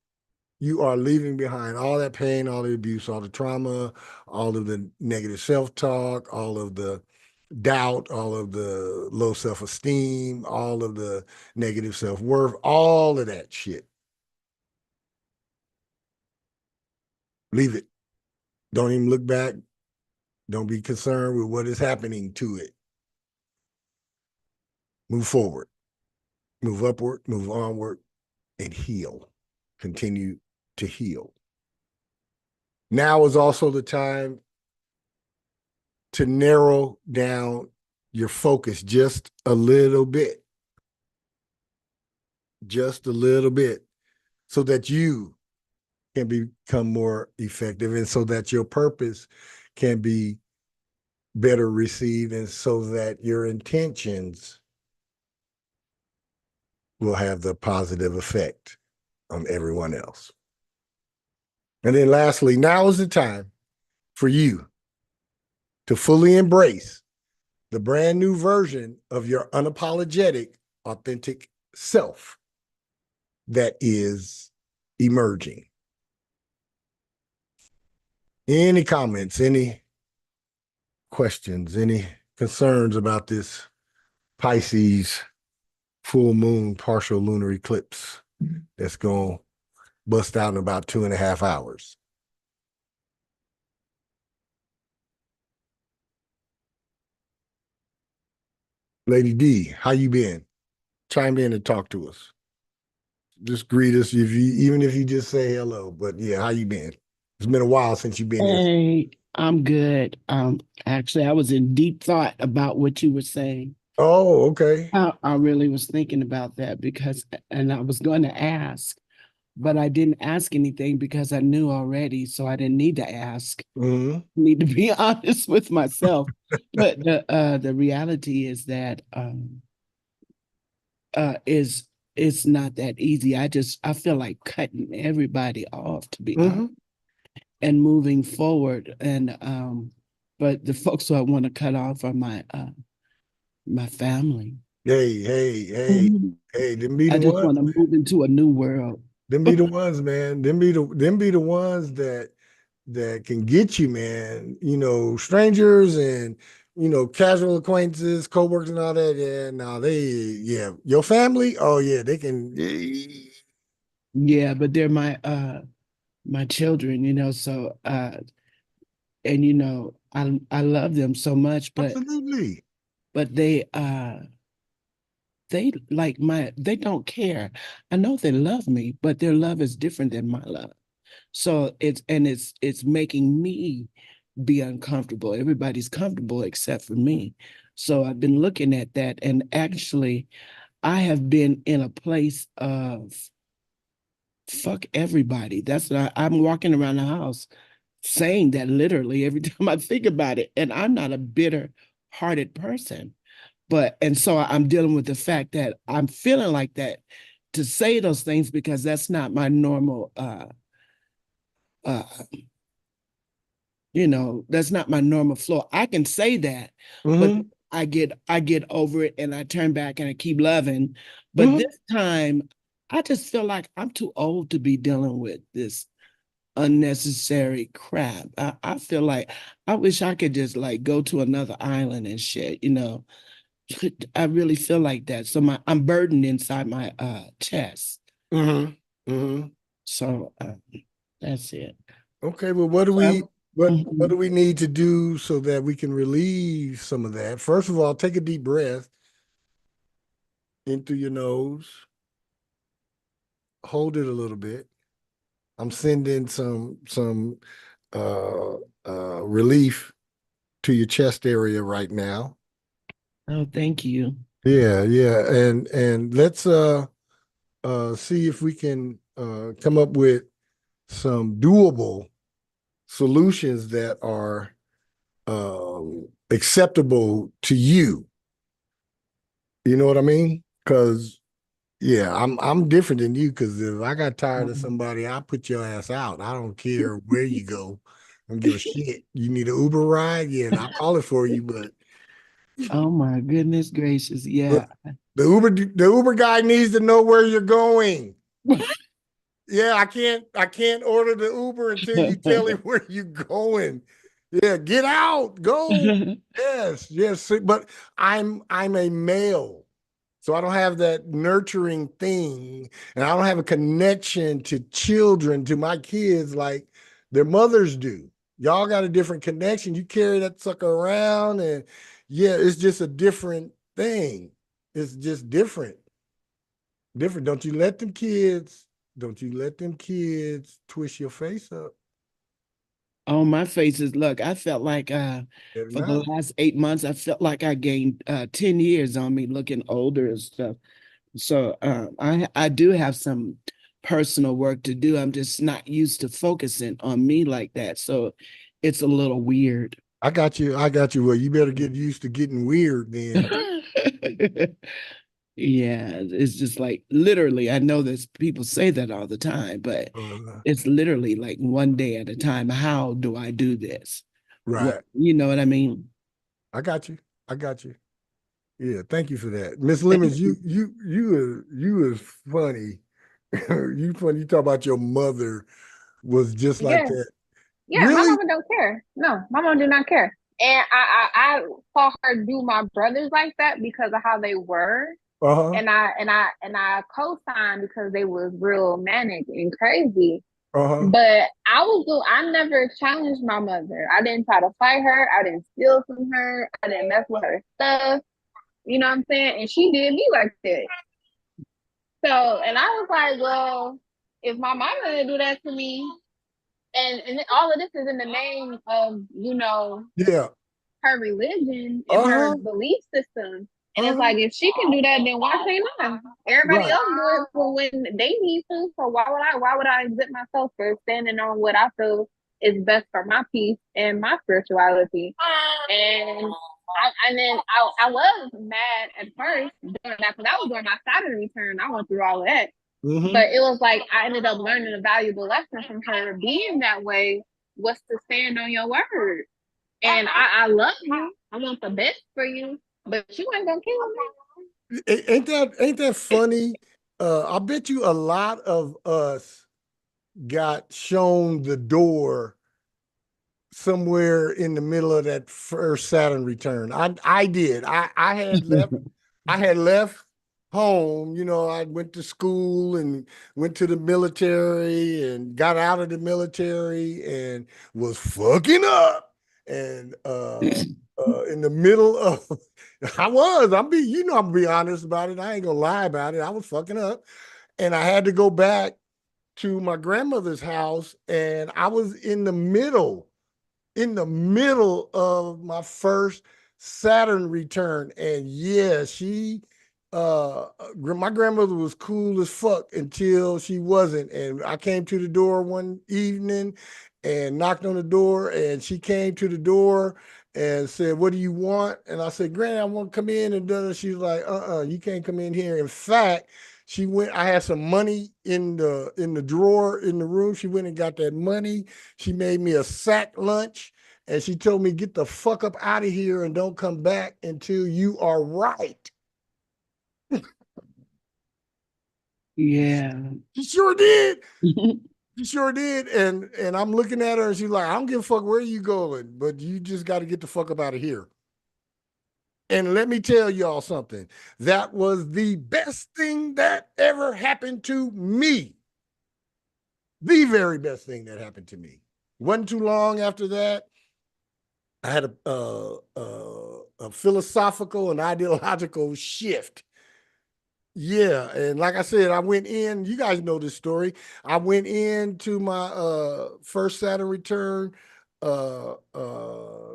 you are leaving behind, all that pain, all the abuse, all the trauma, all of the negative self-talk, all of the doubt, all of the low self-esteem, all of the negative self-worth, all of that shit. Leave it. Don't even look back. Don't be concerned with what is happening to it. Move forward, move upward, move onward, and heal. Continue to heal. Now is also the time to narrow down your focus just a little bit, so that you can become more effective and so that your purpose can be better received and so that your intentions will have the positive effect on everyone else. And then lastly, now is the time for you to fully embrace the brand new version of your unapologetic, authentic self that is emerging. Any comments, any questions, any concerns about this Pisces full moon partial lunar eclipse that's going to bust out in about 2.5 hours? Lady D, how you been? Chime in and talk to us. Just greet us even if you just say hello. But yeah, how you been? It's been a while since you've been here. Hey, I'm good. Actually, I was in deep thought about what you were saying. Oh, okay. I really was thinking about that and I was going to ask, but I didn't ask anything because I knew already, so I didn't need to ask. Mm-hmm. Need to be honest with myself. But the reality is that it's not that easy. I feel like cutting everybody off, to be honest, and moving forward. And but the folks who I want to cut off are my family. Hey, them be I the just ones. want to move into a new world. Them be the ones, man. Them be the ones that can get you, man. Strangers and casual acquaintances, co-workers and all that. Yeah, no, your family. Oh yeah, they can. Yeah, but they're my children, so and I love them so much, Absolutely. but they they don't care. I know they love me, but their love is different than my love. So it's making me be uncomfortable. Everybody's comfortable except for me. So I've been looking at that, and actually I have been in a place of fuck everybody. That's what I'm walking around the house saying that literally every time I think about it. And I'm not a bitter hearted person, And so I'm dealing with the fact that I'm feeling like that to say those things because that's not my normal uh that's not my normal flow. I can say that, but Mm-hmm. I get over it and I turn back and I keep loving. But Mm-hmm. this time I just feel like I'm too old to be dealing with this unnecessary crap. I feel like I wish I could just like go to another island and shit. I really feel like that. So I'm burdened inside my chest. Mm-hmm. Mm-hmm. So that's it. Okay, well, what do So we what do mhm. we need to do so that we can relieve some of that? First of all, take a deep breath in through your nose, hold it a little bit. I'm sending some uh relief to your chest area right now. Oh, thank you. Yeah, yeah. And let's see if we can come up with some doable solutions that are acceptable to you. You know what I mean? Because yeah, I'm different than you. Because if I got tired of somebody, I put your ass out. I don't care where you go. I don't give a shit. You need an Uber ride? Yeah, and I'll call it for you. But Oh my goodness gracious. look, Yeah. the Uber guy needs to know where you're going. Yeah, I can't order the Uber until you tell him where you're going. Yeah, get out, go. Yes, yes. But I'm a male. So I don't have that nurturing thing, and I don't have a connection to children, to my kids like their mothers do. Y'all got a different connection. You carry that sucker around, and yeah, it's just a different thing. It's just different. Different. Don't you let them kids twist your face up. Oh, my face is look, I felt like Better for the not. last 8 months, I felt like I gained 10 years on me looking older and stuff. So I do have some personal work to do. I'm just not used to focusing on me like that. So it's a little weird. I got you. I got you. Well, you better get used to getting weird then. Yeah, it's just like literally, I know that people say that all the time, but Uh, it's literally like one day at a time. How do I do this? What, right. you know what I mean? I got you. I got you. Yeah, thank you for that. Miss Thank Lemons, you. you is funny. You funny. You talk about your mother was just like Yeah, that. yeah. My Really? mama don't care. No, my mama do not care. And I saw her do my brothers like that because of how they were, Uh-huh. and I co-signed because they was real manic and crazy. Uh-huh. But I never challenged my mother. I didn't try to fight her. I didn't steal from her. I didn't mess with her stuff. You know what I'm saying? And she did me like that. So, and I was like, well, if my mama didn't do that to me, and all of this is in the name of, Yeah. her religion and her Uh-huh. belief system. And it's Uh-huh. like, if she can do that, then why can't I? Everybody Right. else do it for when they need to. So why would I exempt myself for standing on what I feel is best for my peace and my spirituality? And then I was mad at first doing that because that was during my Saturn return. I went through all of that. Mm-hmm. But it was like I ended up learning a valuable lesson from her being that way was to stand on your word. And I love you. I want the best for you, but you ain't gonna kill me. Ain't that funny? I bet you a lot of us got shown the door somewhere in the middle of that first Saturn return. I did. I had left home. I went to school and went to the military and got out of the military and was fucking up. And in the middle of I'm be honest about it. I ain't gonna lie about it. I was fucking up. And I had to go back to my grandmother's house, and I was in the middle of my first Saturn return. And yeah, my grandmother was cool as fuck until she wasn't. And I came to the door one evening and knocked on the door, and she came to the door and said, "What do you want?" And I said, "Granny, I want to come in." And she's like, you can't come in here. In fact, she went. I had some money in the drawer in the room. She went and got that money. She made me a sack lunch, and she told me, "Get the fuck up out of here and don't come back until you are right." Yeah. She sure did. She sure did. And I'm looking at her and she's like, "I don't give a fuck where you going, but you just got to get the fuck up out of here." And let me tell y'all something. That was the best thing that ever happened to me. The very best thing that happened to me. Wasn't too long after that, I had a philosophical and ideological shift. Yeah, and like I said, I went in, you guys know this story. I went into my first Saturn return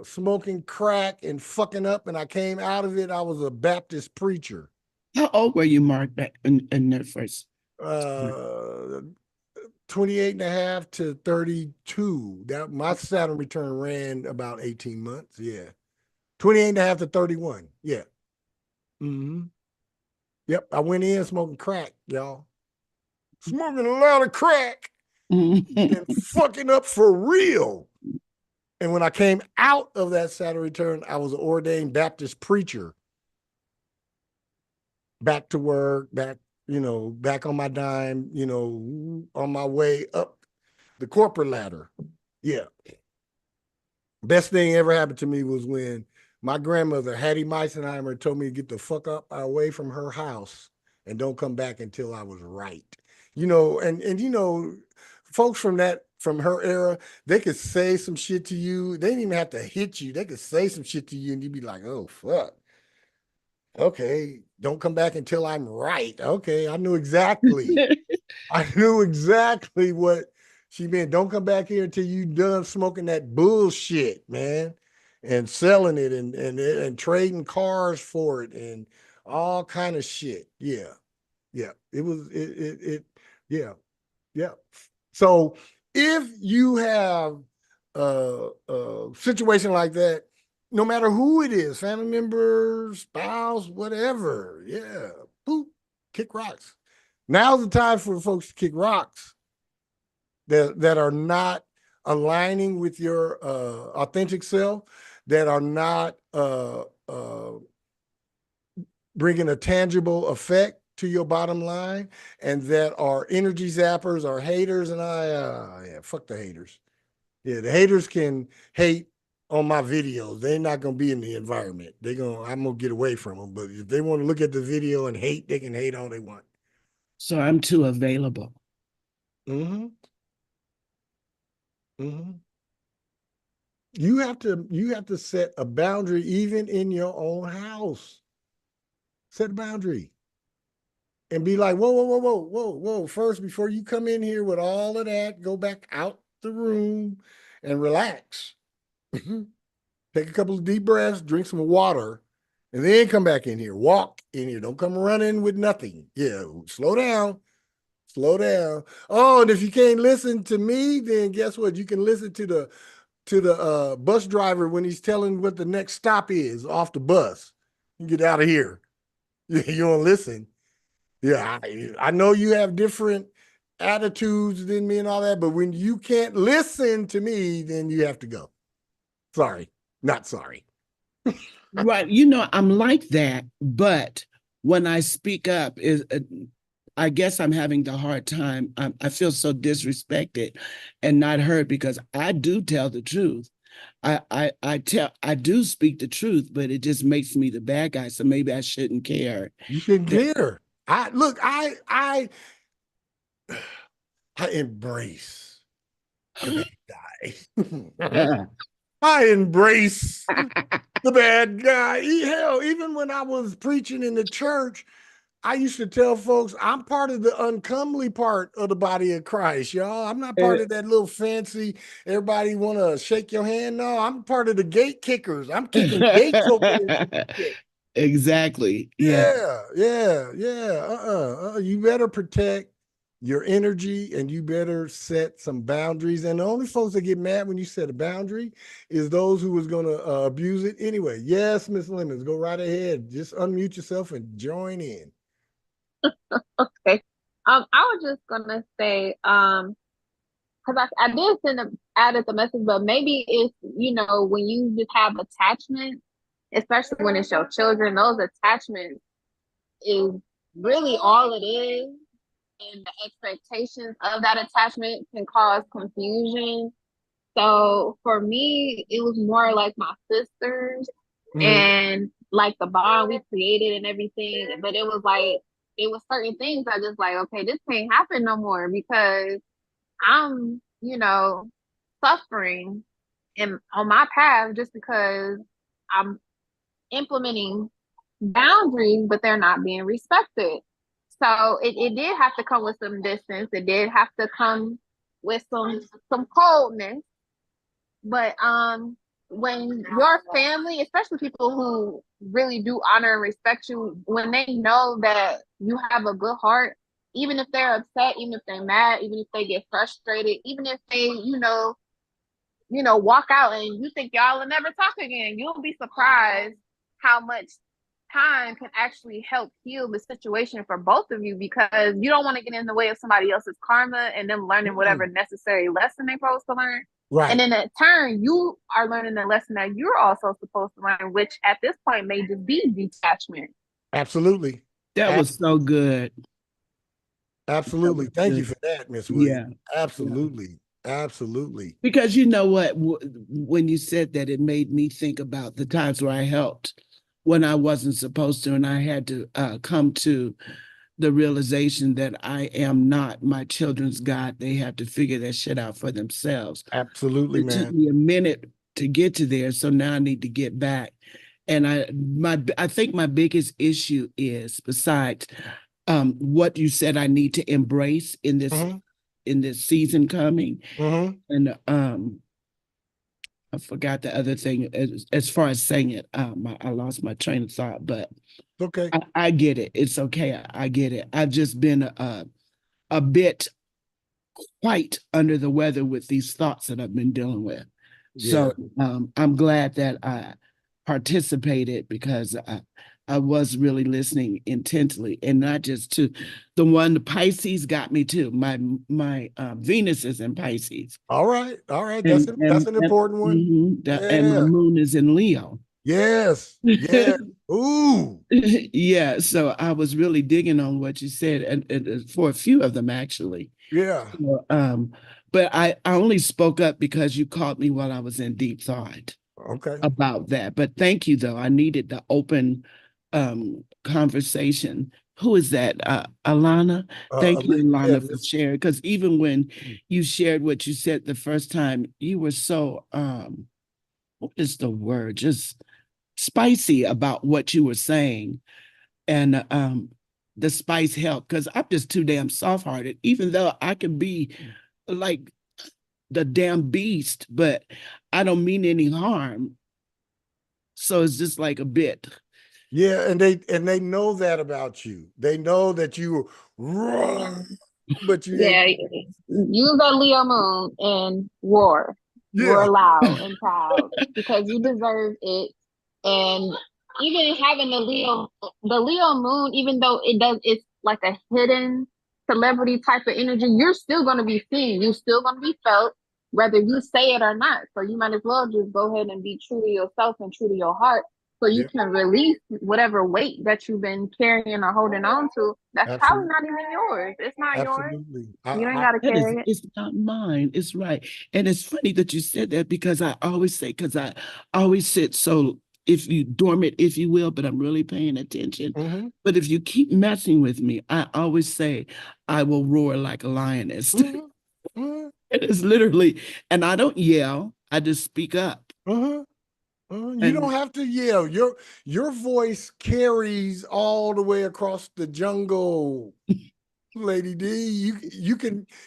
smoking crack and fucking up, and I came out of it. I was a Baptist preacher. How old were you, Mark, back in that first? 28 and a half to 32. That my Saturn return ran about 18 months. Yeah. 28 and a half to 31. Yeah. Mm-hmm. Yep, I went in smoking crack, y'all. Smoking a lot of crack and fucking up for real. And when I came out of that Saturday return, I was an ordained Baptist preacher. Back to work, back on my dime, on my way up the corporate ladder. Yeah. Best thing ever happened to me was when my grandmother, Hattie Meisenheimer, told me to get the fuck up away from her house and don't come back until I was right. And folks from her era, they could say some shit to you. They didn't even have to hit you. They could say some shit to you and you'd be like, "Oh, fuck. Okay, don't come back until I'm right." Okay, I knew exactly. I knew exactly what she meant. Don't come back here until you done smoking that bullshit, man, and selling it and trading cars for it and all kind of shit. Yeah, yeah. Yeah, yeah. So if you have a situation like that, no matter who it is, family member, spouse, whatever, yeah, boop, kick rocks. Now's the time for folks to kick rocks that are not aligning with your authentic self, that are not bringing a tangible effect to your bottom line, and that are energy zappers or haters. And yeah, fuck the haters. Yeah, the haters can hate on my videos. They're not gonna be in the environment. I'm gonna get away from them. But if they want to look at the video and hate, they can hate all they want. So I'm too available. Mm-hmm. Mm-hmm. You have to set a boundary even in your own house. Set a boundary. And be like, whoa, whoa, whoa, whoa, whoa, whoa. First, before you come in here with all of that, go back out the room and relax. Take a couple of deep breaths, drink some water, and then come back in here. Walk in here. Don't come running with nothing. Yeah, slow down. Slow down. Oh, and if you can't listen to me, then guess what? You can listen to the bus driver when he's telling what the next stop is off the bus. You get out of here. You don't listen. Yeah, I know you have different attitudes than me and all that, but when you can't listen to me, then you have to go. Sorry, not sorry. Right. I'm like that, but when I speak up, I guess I'm having the hard time. I feel so disrespected and not heard because I do tell the truth. I do speak the truth, but it just makes me the bad guy. So maybe I shouldn't care. You shouldn't care. I embrace the bad guy. I embrace the bad guy. Hell, even when I was preaching in the church, I used to tell folks, I'm part of the uncomely part of the body of Christ, y'all. I'm not part of that little fancy, everybody want to shake your hand. No, I'm part of the gate kickers. I'm kicking gates open. Exactly. Yeah. Yeah. You better protect your energy, and you better set some boundaries. And the only folks that get mad when you set a boundary is those who was going to abuse it anyway. Yes, Miss Lemons, go right ahead. Just unmute yourself and join in. Okay. I was just gonna say, because I did added the message, but maybe it's, when you just have attachment, especially when it's your children, those attachments is really all it is. And the expectations of that attachment can cause confusion. So for me, it was more like my sisters and like the bond we created and everything. But it was like, it was certain things I just like, okay, this can't happen no more because I'm, suffering on my path just because I'm implementing boundaries, but they're not being respected. So it did have to come with some distance. It did have to come with some coldness. But when your family, especially people who really do honor and respect you, when they know that you have a good heart, even if they're upset, even if they're mad, even if they get frustrated, even if they, walk out and you think y'all will never talk again, you'll be surprised how much time can actually help heal the situation for both of you, because you don't want to get in the way of somebody else's karma and them learning whatever necessary lesson they're supposed to learn. Right. And in that turn, you are learning the lesson that you're also supposed to learn, which at this point may just be detachment. Absolutely. That was so good. Absolutely. Thank you for that, Miss Williams. Yeah. Absolutely. Yeah. Absolutely. Because you know what, when you said that, it made me think about the times where I helped when I wasn't supposed to, and I had to come to the realization that I am not my children's God. They have to figure that shit out for themselves. Absolutely, man. It took me a minute to get to there, so now I need to get back. And I think my biggest issue is, besides what you said I need to embrace in this season coming, and I forgot the other thing as far as saying it. I lost my train of thought, but okay. I get it. It's okay. I get it. I've just been a bit quite under the weather with these thoughts that I've been dealing with. Yeah. So I'm glad that I participated, because I was really listening intently, and not just to the Pisces got me too. My Venus is in Pisces. All right. That's an important one. And my moon is in Leo. Yes. Yeah. Ooh. Yeah. So I was really digging on what you said, and for a few of them actually. Yeah. So, but I only spoke up because you caught me while I was in deep thought. Okay. About that. But thank you, though. I needed the open conversation. Who is that? Alana? Thank you, Alana, for sharing. Because even when you shared what you said the first time, you were so, what is the word? Just spicy about what you were saying. And the spice helped, because I'm just too damn soft-hearted, even though I can be like the damn beast, but I don't mean any harm. So it's just like a bit. Yeah, and they know that about you. They know that you roar, but you use that Leo moon and roar. Yeah. Roar loud and proud, because you deserve it. And even having the Leo moon, even though it's like a hidden celebrity type of energy, you're still going to be seen. You're still going to be felt, whether you say it or not. So you might as well just go ahead and be true to yourself and true to your heart, so you can release whatever weight that you've been carrying or holding on to. That's probably not even yours. It's not yours. You ain't got to carry it. It's not mine. It's right. And it's funny that you said that, because I always sit so, if you dormant, if you will, but I'm really paying attention. But if you keep messing with me, I always say, I will roar like a lioness. It is literally, and I don't yell, I just speak up. You don't have to yell. Your voice carries all the way across the jungle, Lady D.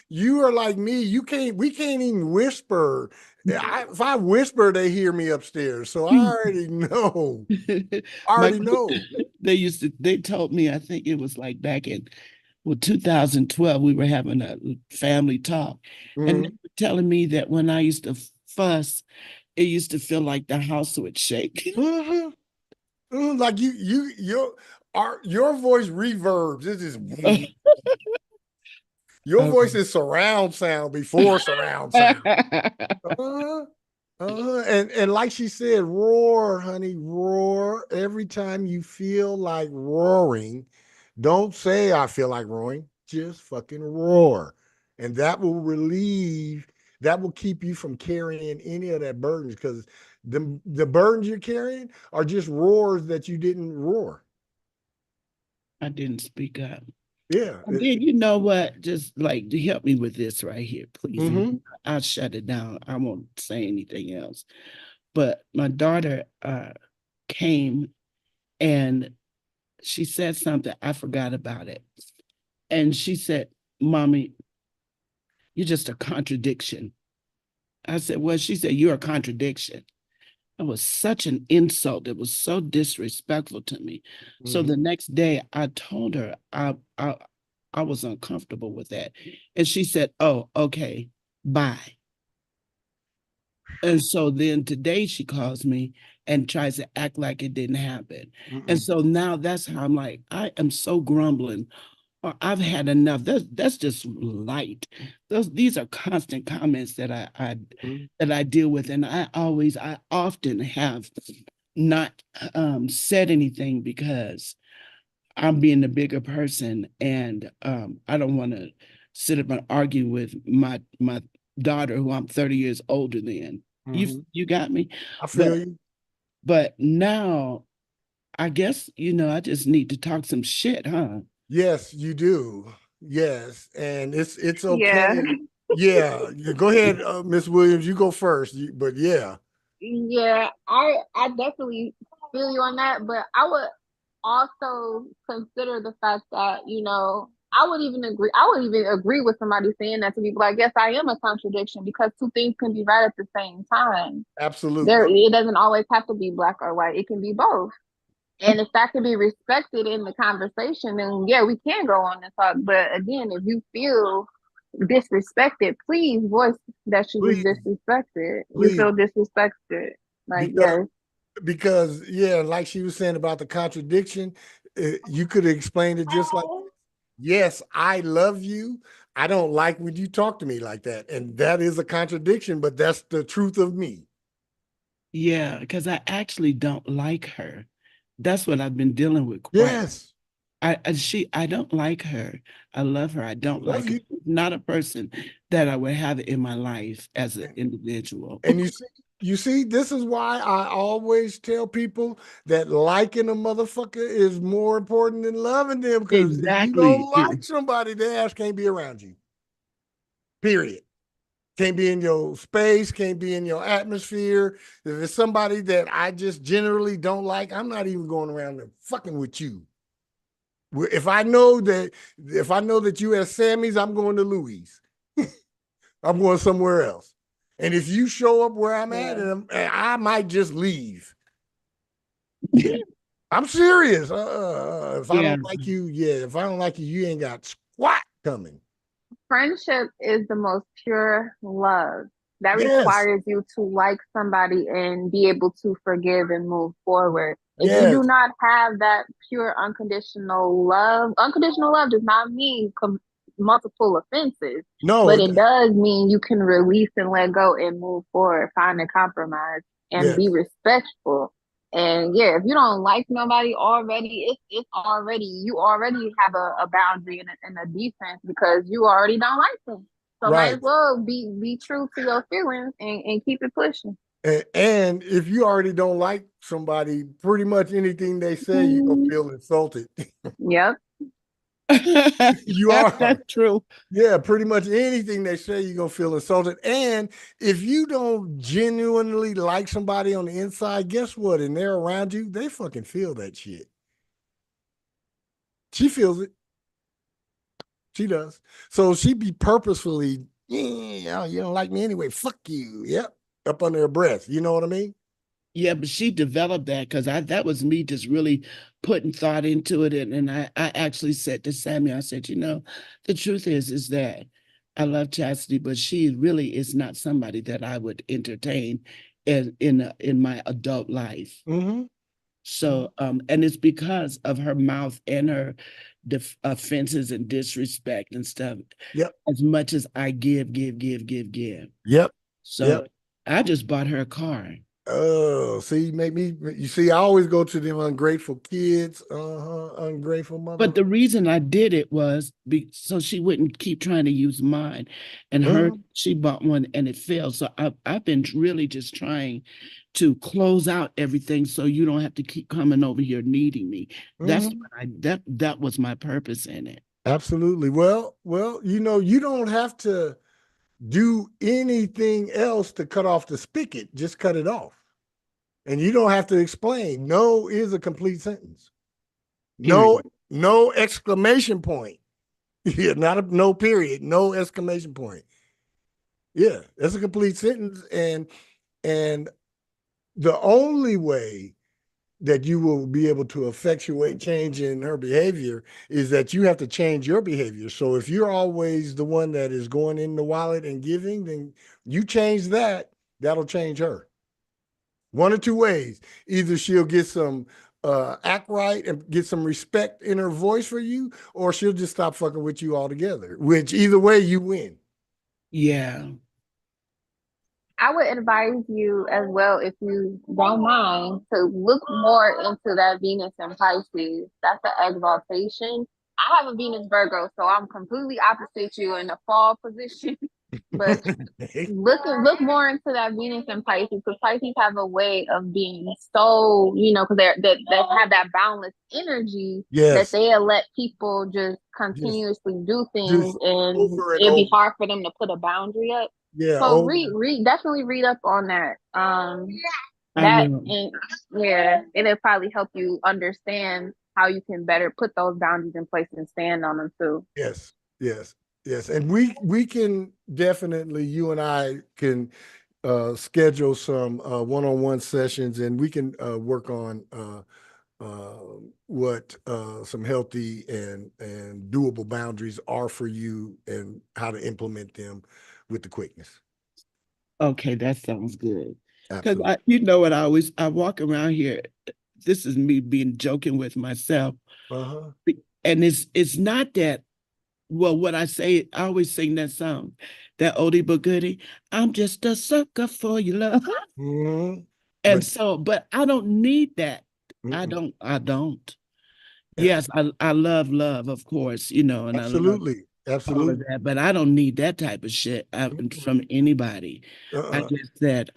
You are like me. We can't even whisper. If I whisper, they hear me upstairs. So I already know. They told me, I think it was like back in well, 2012, we were having a family talk, and they Mhm. were telling me that when I used to fuss, it used to feel like the house would shake. Mhm. Like your voice reverbs. It's just your voice is surround sound before surround sound. Uh, and like she said, roar, honey, roar. Every time you feel like roaring, don't say I feel like roaring. Just fucking roar. And that will keep you from carrying any of that burdens because the burdens you're carrying are just roars that you didn't roar. I didn't speak up. Yeah. And then you know what? Just like to help me with this right here, please. And Mm-hmm. I'll shut it down. I won't say anything else. But my daughter came and she said something. I forgot about it. And she said, Mommy, you're just a contradiction. I said, well, she said, you're a contradiction. It was such an insult. It was so disrespectful to me. So Mm-hmm. the next day I told her I was uncomfortable with that. And she said, oh, okay, bye. And so then today she calls me and tries to act like it didn't happen. And Mm-mm. so now that's how I'm like, I am so grumbling or I've had enough. That's just light. These are constant comments that I Mm-hmm. that I deal with. And I often have not said anything because I'm being the bigger person and I don't want to sit up and argue with my daughter who I'm 30 years older than. Mm-hmm. You got me? I But feel you. but now I guess I just need to talk some shit, huh? Yes, you do. Yes, and it's Yeah. okay. Yeah, go ahead, Miss Williams. You go first. But yeah. Yeah, I definitely feel you on that, but I would also consider the fact that, I would even agree with somebody saying that to me, but I guess I am a contradiction because two things can be right at the same time. Absolutely. It doesn't always have to be black or white. It can be both. And if that can be respected in the conversation, then yeah, we can go on and talk. But again, if you feel disrespected, please voice that you was Please, disrespected. You please, feel disrespected. Like, because yes. yeah, like she was saying about the contradiction, you could explain it just like, yes, I love you. I don't like when you talk to me like that, and that is a contradiction, but that's the truth of me. Yeah, because I actually don't like her. That's what I've been dealing with quite. Yes, I don't like her. I love her. I I don't love like her. you. Not a person that I would have in my life as an individual. And you see, this is why I always tell people that liking a motherfucker is more important than loving them. Because if you Exactly. don't like somebody, their ass can't be around you. Period. Can't be in your space, can't be in your atmosphere. If it's somebody that I just generally don't like, I'm not even going around and fucking with you. If I know that you at Sammy's, I'm going to Louis. I'm going somewhere else. And if you show up where I'm at, Yeah. and I might just leave. Yeah, I'm serious. If I Yeah. don't like you, yeah. If I don't like you, you ain't got squat coming. Friendship is the most pure love that Yes, requires you to like somebody and be able to forgive and move forward. If you do yes. not have that pure unconditional love does not mean multiple offenses, No, but it does mean you can release and let go and move forward, find a compromise, and be yes, respectful. And yeah, if you don't like nobody already, it's already you already have a boundary and a defense because you already don't like them. So might as right. well be true to your feelings and keep it pushing. And if you already don't like somebody, pretty much anything they say, you're gonna feel insulted. Yep. You are. That's true. Yeah, pretty much anything they say, you're gonna feel insulted. And if you don't genuinely like somebody on the inside, guess what? And they're around you, they fucking feel that shit. She feels it. She does. So she be purposefully, yeah, you don't like me anyway. Fuck you. Yep. Up under her breath. You know what I mean? Yeah, but she developed that because that was me just really putting thought into it. And I actually said to Sammy, I said, the truth is that I love Chastity, but she really is not somebody that I would entertain in my adult life. Mm-hmm. So, and it's because of her mouth and her offenses and disrespect and stuff. Yep. As much as I give. Yep. So Yep. I just bought her a car. Oh, see, you see, I always go to them ungrateful kids, ungrateful mother. But the reason I did it was so she wouldn't keep trying to use mine. And Uh-huh. she bought one and it failed. So I've been really just trying to close out everything so you don't have to keep coming over here needing me. That's Mm-hmm. what that was my purpose in it. Absolutely. Well, you don't have to do anything else to cut off the spigot. Just cut it off. And you don't have to explain. No is a complete sentence. No, Period. no exclamation point. Yeah, not a no period, no exclamation point. Yeah, that's a complete sentence. And the only way that you will be able to effectuate change in her behavior is that you have to change your behavior. So if you're always the one that is going in the wallet and giving, then you change that, that'll change her. One or two ways. Either she'll get some act right and get some respect in her voice for you, or she'll just stop fucking with you altogether. Which either way, you win. Yeah. I would advise you as well, if you don't mind, to look more into that Venus and Pisces. That's the exaltation. I have a Venus Virgo, so I'm completely opposite you in the fall position. But look more into that Venus and Pisces, because Pisces have a way of being so, because they have that boundless energy that Yes. they'll let people just Just continuously do things, just and over and it'd be over. hard for them to put a boundary up. Yeah, So over. definitely read up on that. I That will. and yeah, it'll probably help you understand how you can better put those boundaries in place and stand on them too. Yes, yes, yes. And we can definitely, you and I can schedule some one-on-one sessions, and we can work on what some healthy and doable boundaries are for you and how to implement them with the quickness. Okay, that sounds good. Because Absolutely. what I walk around here. This is me being joking with myself. Uh-huh. And it's not that, well, what I say, I always sing that song, that oldie but goodie. I'm just a sucker for your love. Mm-hmm. And But so, but I don't need that. mm-mm. I don't. Yeah, Yes, I love, of course, and I love absolutely. all of Absolutely. that, but I don't need that type of shit Mm-mm. from anybody. I Uh-uh. guess that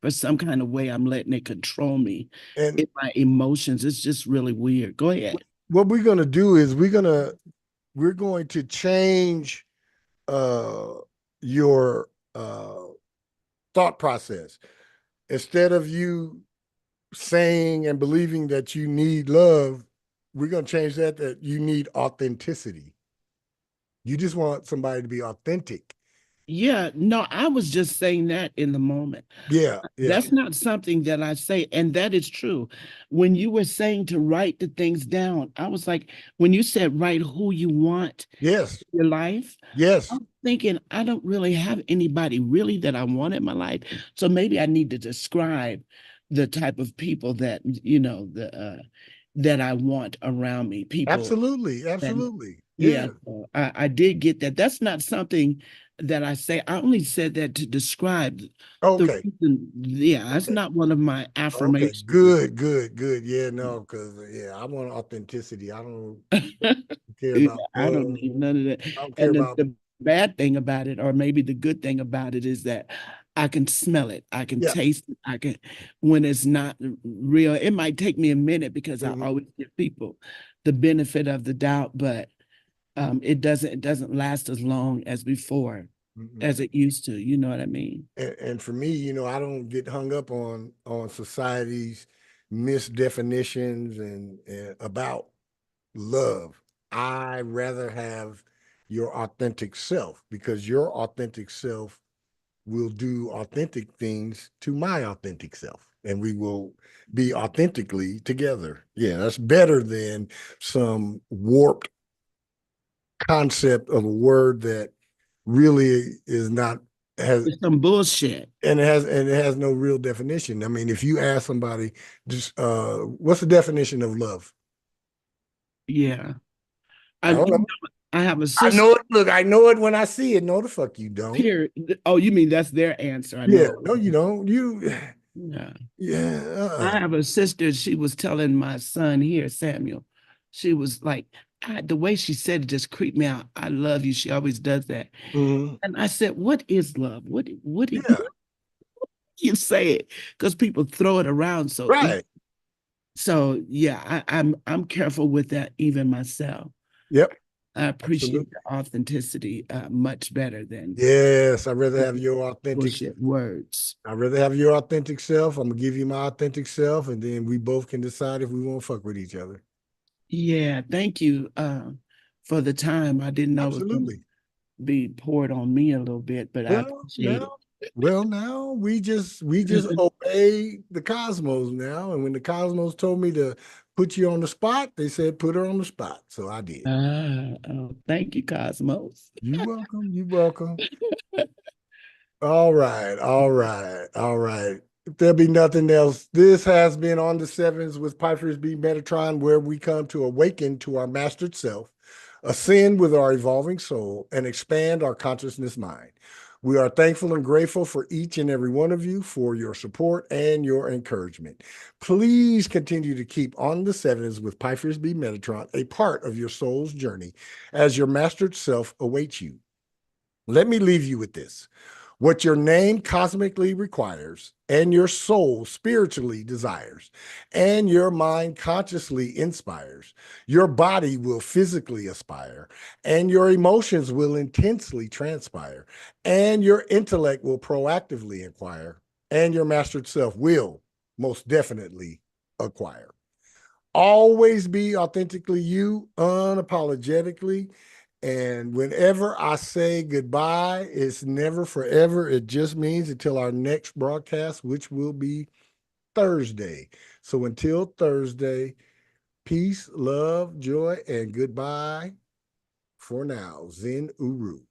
for some kind of way I'm letting it control me And in my emotions. It's just really weird. Go ahead. what we're gonna do is we're going to change uh your thought process. Instead of you saying and believing that you need love, we're going to change that you need authenticity. You just want somebody to be authentic. Yeah, no, I was just saying that in the moment. Yeah, yeah. That's not something that I say, and that is true. When you were saying to write the things down, I was like, when you said write who you want Yes. in your life, Yes. I'm thinking I don't really have anybody really that I want in my life. So maybe I need to describe the type of people that, that I want around me. People Absolutely. that, Absolutely. yeah, Yeah. so I did get that. That's not something that I say. I only said that to describe the Okay. reason. Yeah, that's Okay. not one of my Okay. affirmations. Good, good, good. Yeah, no, because yeah, I want authenticity. I don't care Yeah, about I don't love. need none of that. I don't care And about the bad thing about it, or maybe the good thing about it, is that I can smell it. I can yeah. taste it. I can, when it's not real, it might take me a minute because I Mhm. always give people the benefit of the doubt, but it doesn't last as long as before Mhm. as it used to. You know what I mean? And for me, I don't get hung up on society's misdefinitions and about love. I rather have your authentic self, because your authentic self will do authentic things to my authentic self. and we will be authentically together. Yeah, that's better than some warped concept of a word that really is not has It's some bullshit. and it has no real definition. I mean, if you ask somebody just what's the definition of love? Yeah. I don't know. I have a I sister know it. Look, I know it when I see it. No, the fuck you don't. here. Oh, you mean that's their answer? I Yeah, know. no, you don't. You, Yeah. yeah. I have a sister. She was telling my son here, Samuel. She was like, the way she said it just creeped me out. I love you. She always does that. Mhm. And I said, "What is love? What do Yeah, you say it?" Because people throw it around so easy. right. So yeah, I'm careful with that even myself. Yep, I appreciate absolutely. the authenticity much better than Yes, I'd rather have your authentic. bullshit words. I'd rather have your authentic self. I'm gonna give you my authentic self, and then we both can decide if we want to fuck with each other. Yeah, thank you for the time. I didn't know it was going to Absolutely. be poured on me a little bit, but I Well, appreciate now, now we just it. obey the cosmos now. And when the cosmos told me to put you on the spot, they said put her on the spot. So I did. Oh, thank you, Cosmos. You welcome. You welcome. All right. All right. All right. If there be nothing else, this has been On the Sevens with Pipers B. Metatron, where we come to awaken to our mastered self, ascend with our evolving soul, and expand our consciousness mind. We are thankful and grateful for each and every one of you for your support and your encouragement. Please continue to keep On the Sevens with Pipers B. Metatron a part of your soul's journey as your mastered self awaits you. Let me leave you with this. What your name cosmically requires, and your soul spiritually desires, and your mind consciously inspires, your body will physically aspire, and your emotions will intensely transpire, and your intellect will proactively inquire, and your mastered self will most definitely acquire. Always be authentically you, unapologetically. And whenever I say goodbye, it's never forever. It just means until our next broadcast, which will be Thursday. So until Thursday, peace, love, joy, and goodbye for now. Zen Uru.